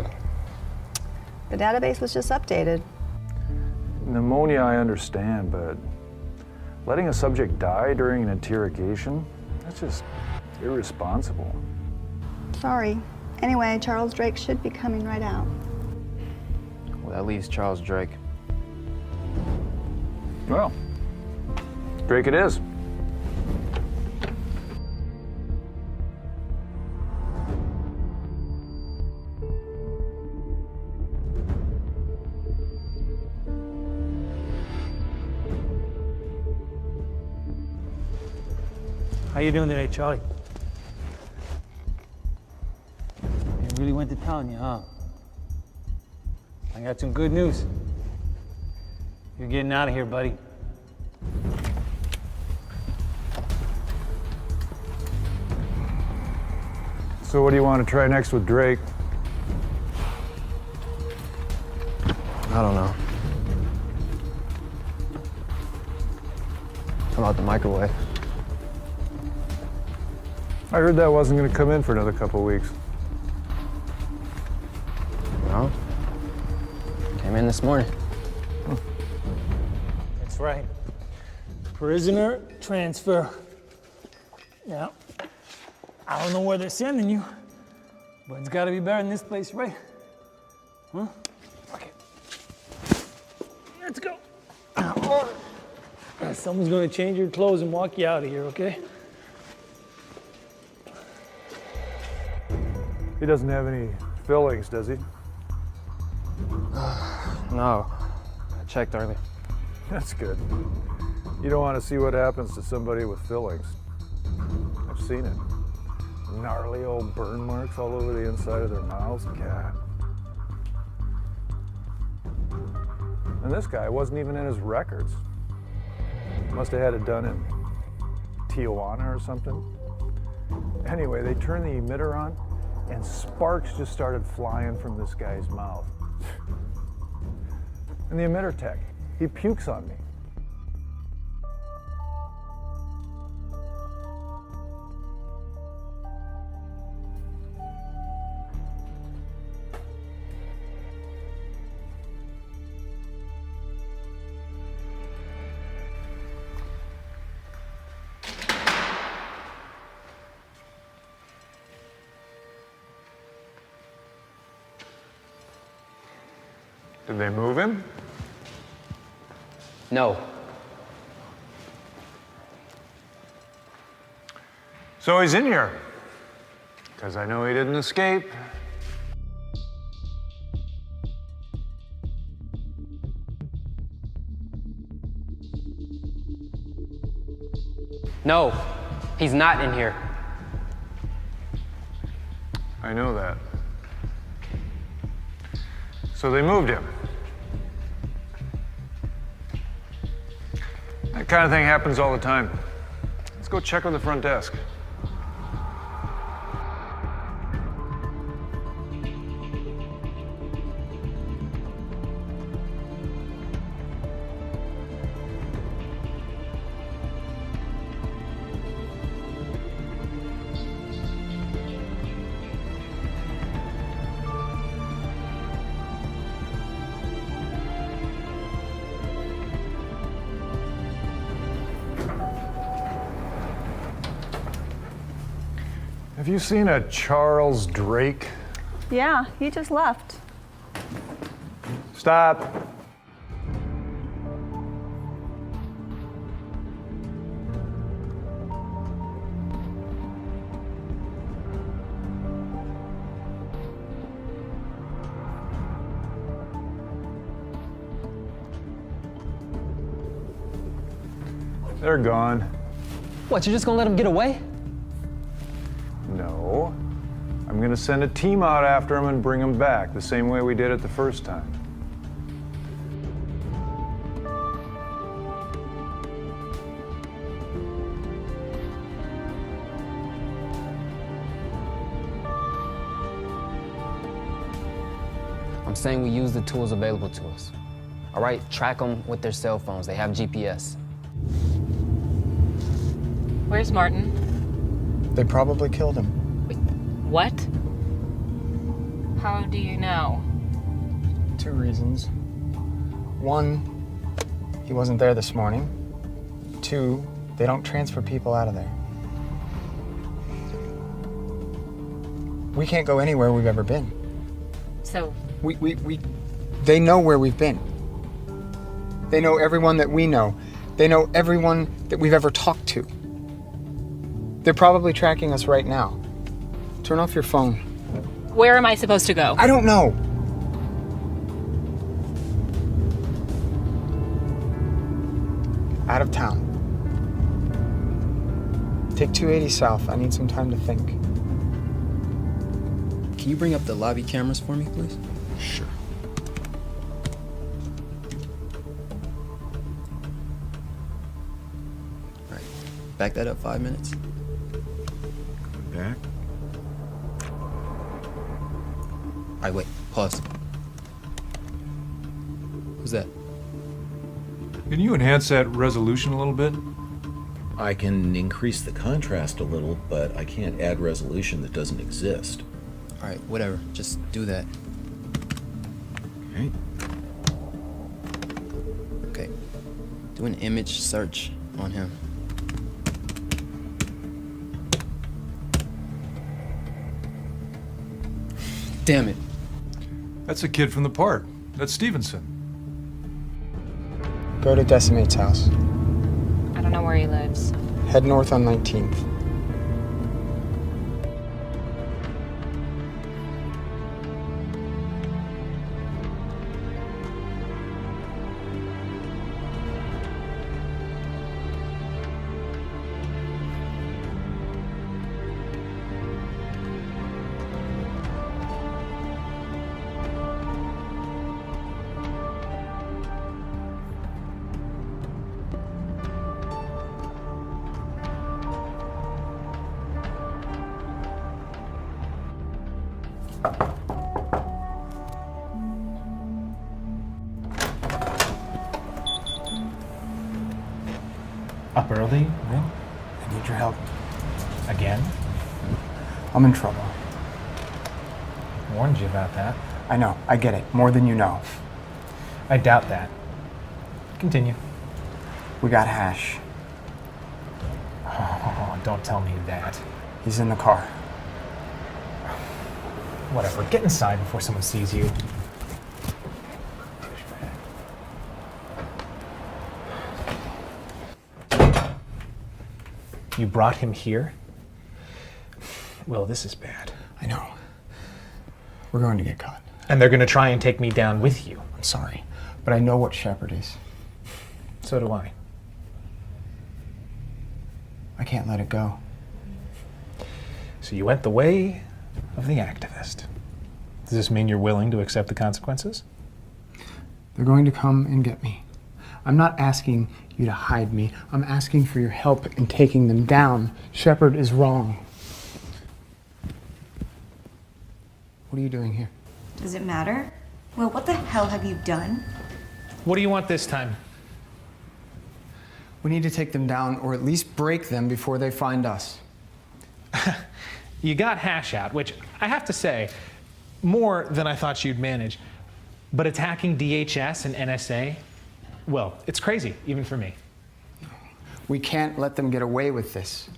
The database was just updated. Pneumonia, I understand, but letting a subject die during an interrogation, that's just irresponsible. Sorry. Anyway, Charles Drake should be coming right out. Well, that leaves Charles Drake. Well, Drake it is. How you doing today, Charlie? You really went to town, huh? I got some good news. You're getting out of here, buddy. So what do you want to try next with Drake? I don't know. How about the microwave? I heard that wasn't going to come in for another couple of weeks. No. Came in this morning. That's right. Prisoner transfer. Yeah. I don't know where they're sending you, but it's got to be better than this place, right? Huh? Okay. Let's go. Someone's going to change your clothes and walk you out of here, okay? He doesn't have any fillings, does he? No. I checked earlier. That's good. You don't want to see what happens to somebody with fillings. I've seen it. Gnarly old burn marks all over the inside of their mouths. God. And this guy wasn't even in his records. Must have had it done in Tijuana or something. Anyway, they turned the emitter on and sparks just started flying from this guy's mouth. And the emitter tech, he pukes on me. Did they move him? No. So he's in here. Because I know he didn't escape. No, he's not in here. I know that. So they moved him. That kind of thing happens all the time. Let's go check on the front desk. Have you seen a Charles Drake? Yeah, he just left. Stop. They're gone. What, you're just gonna let him get away? No. I'm gonna send a team out after him and bring him back, the same way we did it the first time. I'm saying we use the tools available to us. All right, track them with their cell phones. They have GPS. Where's Martin? They probably killed him. What? How do you know? 2 reasons. 1, he wasn't there this morning. 2, they don't transfer people out of there. We can't go anywhere we've ever been. So? They know where we've been. They know everyone that we know. They know everyone that we've ever talked to. They're probably tracking us right now. Turn off your phone. Where am I supposed to go? I don't know. Out of town. Take 280 south. I need some time to think. Can you bring up the lobby cameras for me, please? Sure. All right, back that up 5 minutes. Back. All right, wait, pause. Who's that? Can you enhance that resolution a little bit? I can increase the contrast a little, but I can't add resolution that doesn't exist. All right, whatever, just do that. Okay. Okay, do an image search on him. Damn it. That's a kid from the park. That's Stevenson. Go to Decimate's house. I don't know where he lives. Head north on 19th. Up early, Will? I need your help. Again? I'm in trouble. Warned you about that. I know, I get it. More than you know. I doubt that. Continue. We got Hash. Oh, don't tell me that. He's in the car. Whatever, get inside before someone sees you. You brought him here? Well, this is bad. I know. We're going to get caught. And they're going to try and take me down with you. I'm sorry, but I know what Shepard is. So do I. I can't let it go. So you went the way of the activist. Does this mean you're willing to accept the consequences? They're going to come and get me. I'm not asking you to hide me. I'm asking for your help in taking them down. Shepard is wrong. What are you doing here? Does it matter? Well, what the hell have you done? What do you want this time? We need to take them down, or at least break them before they find us. You got Hash out, which I have to say, more than I thought you'd manage. But attacking DHS and NSA, well, it's crazy, even for me. We can't let them get away with this.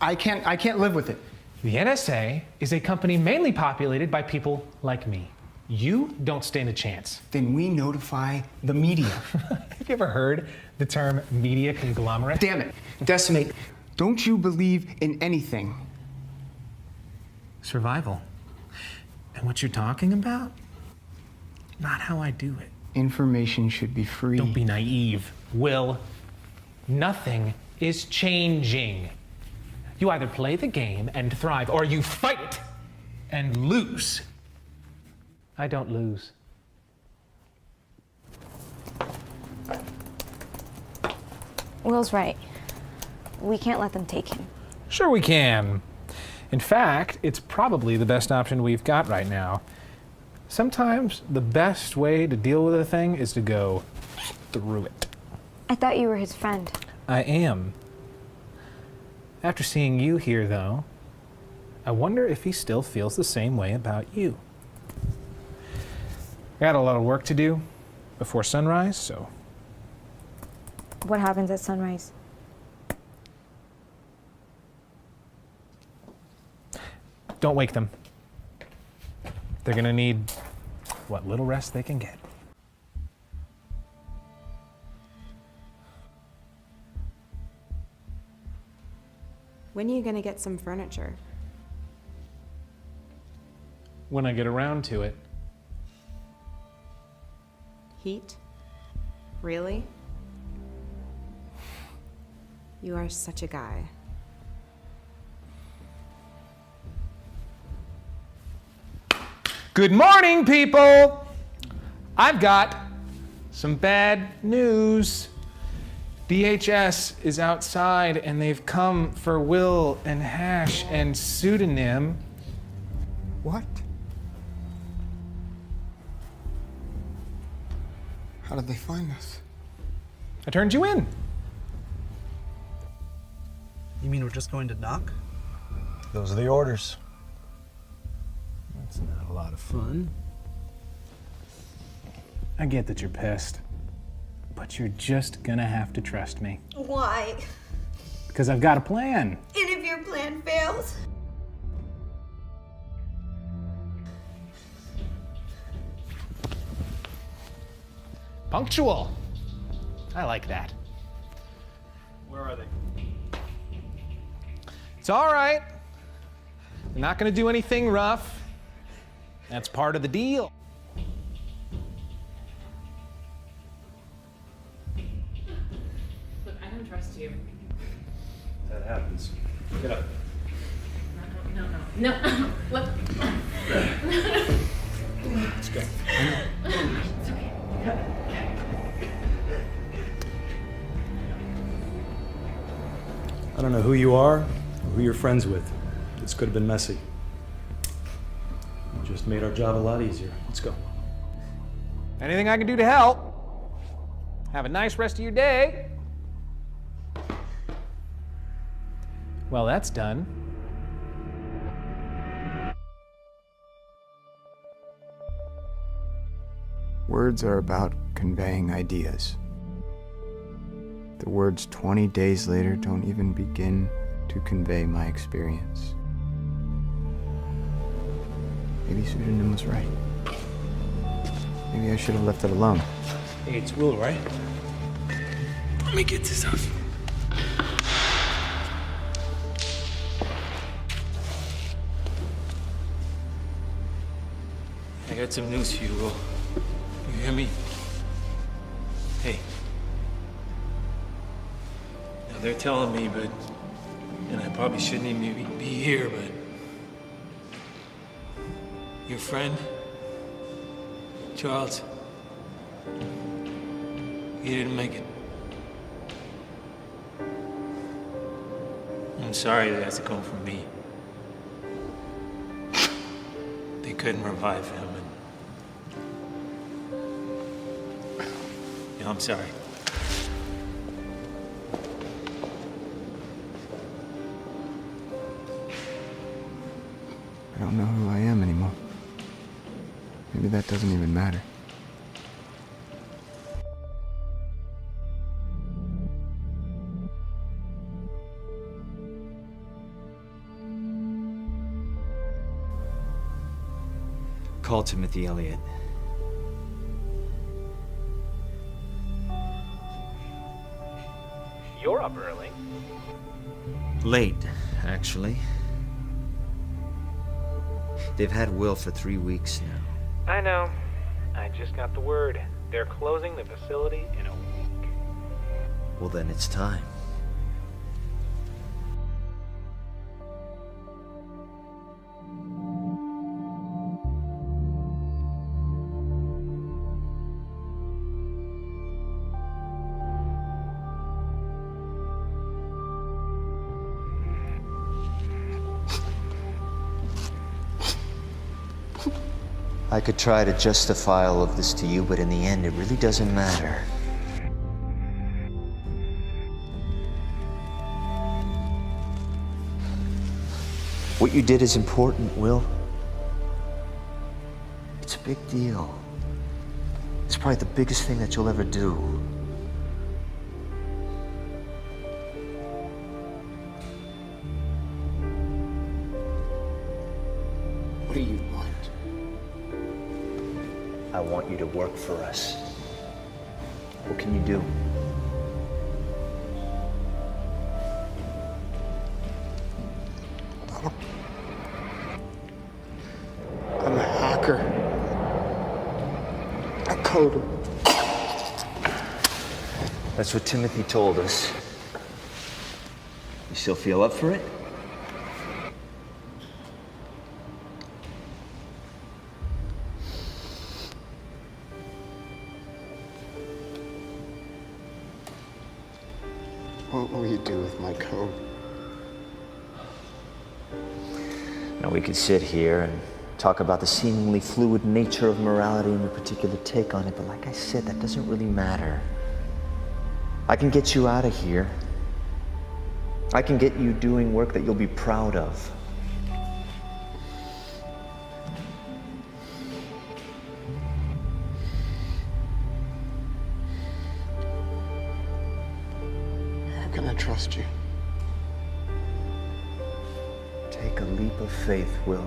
I can't live with it. The NSA is a company mainly populated by people like me. You don't stand a chance. Then we notify the media. Have you ever heard the term media conglomerate? Damn it. Decimate. Don't you believe in anything? Survival. And what you're talking about? Not how I do it. Information should be free. Don't be naive, Will. Nothing is changing. You either play the game and thrive, or you fight it and lose. I don't lose. Will's right. We can't let them take him. Sure we can. In fact, it's probably the best option we've got right now. Sometimes the best way to deal with a thing is to go through it. I thought you were his friend. I am. After seeing you here, though, I wonder if he still feels the same way about you. I got a lot of work to do before sunrise, so... What happens at sunrise? Don't wake them. They're gonna need what little rest they can get. When are you gonna get some furniture? When I get around to it. Heat? Really? You are such a guy. Good morning, people! I've got some bad news. DHS is outside and they've come for Will and Hash and Pseudonym. What? How did they find us? I turned you in. You mean we're just going to knock? Those are the orders. That's not a lot of fun. I get that you're pissed, but you're just gonna have to trust me. Why? Because I've got a plan. And if your plan fails? Punctual. I like that. Where are they? It's all right. They're not gonna do anything rough. That's part of the deal. Look, I don't trust you. That happens. Get up. No. Look. Let's go. It's okay. I don't know who you are or who you're friends with. This could have been messy. You just made our job a lot easier. Let's go. Anything I can do to help? Have a nice rest of your day. Well, that's done. Words are about conveying ideas. The words 20 days later don't even begin to convey my experience. Maybe Pseudonym was right. Maybe I should have left it alone. Hey, it's Will, right? Let me get this off. I got some news for you, Will. You hear me? Hey. Now they're telling me, but... And I probably shouldn't even be here, but... Your friend, Charles, he didn't make it. I'm sorry that has to come from me. They couldn't revive him, and... Yeah, I'm sorry. I don't know who I am anymore. Maybe that doesn't even matter. call Timothy Elliott. You're up early. Late, actually. They've had Will for 3 weeks now. I know. I just got the word. They're closing the facility in a week. Well, then it's time. I could try to justify all of this to you, but in the end, it really doesn't matter. What you did is important, Will. It's a big deal. It's probably the biggest thing that you'll ever do. What do you want? I want you to work for us. What can you do? I'm a hacker. A coder. That's what Timothy told us. You still feel up for it? What will you do with my code? Now, we could sit here and talk about the seemingly fluid nature of morality and your particular take on it, but like I said, that doesn't really matter. I can get you out of here. I can get you doing work that you'll be proud of. How can I trust you? Take a leap of faith, Will.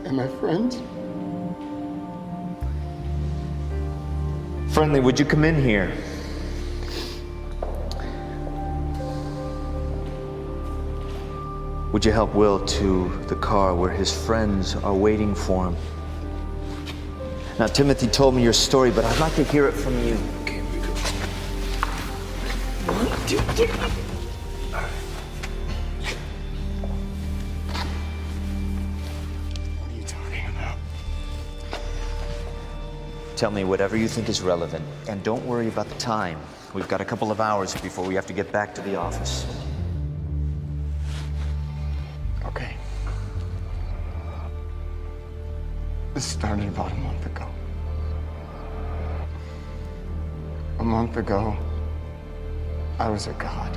Am I friends? Friendly, would you come in here? Would you help Will to the car where his friends are waiting for him? Now, Timothy told me your story, but I'd like to hear it from you. Okay, we go. What are you talking about? Tell me whatever you think is relevant, and don't worry about the time. We've got a couple of hours before we have to get back to the office. Okay. This started about a month ago. A month ago, I was a god.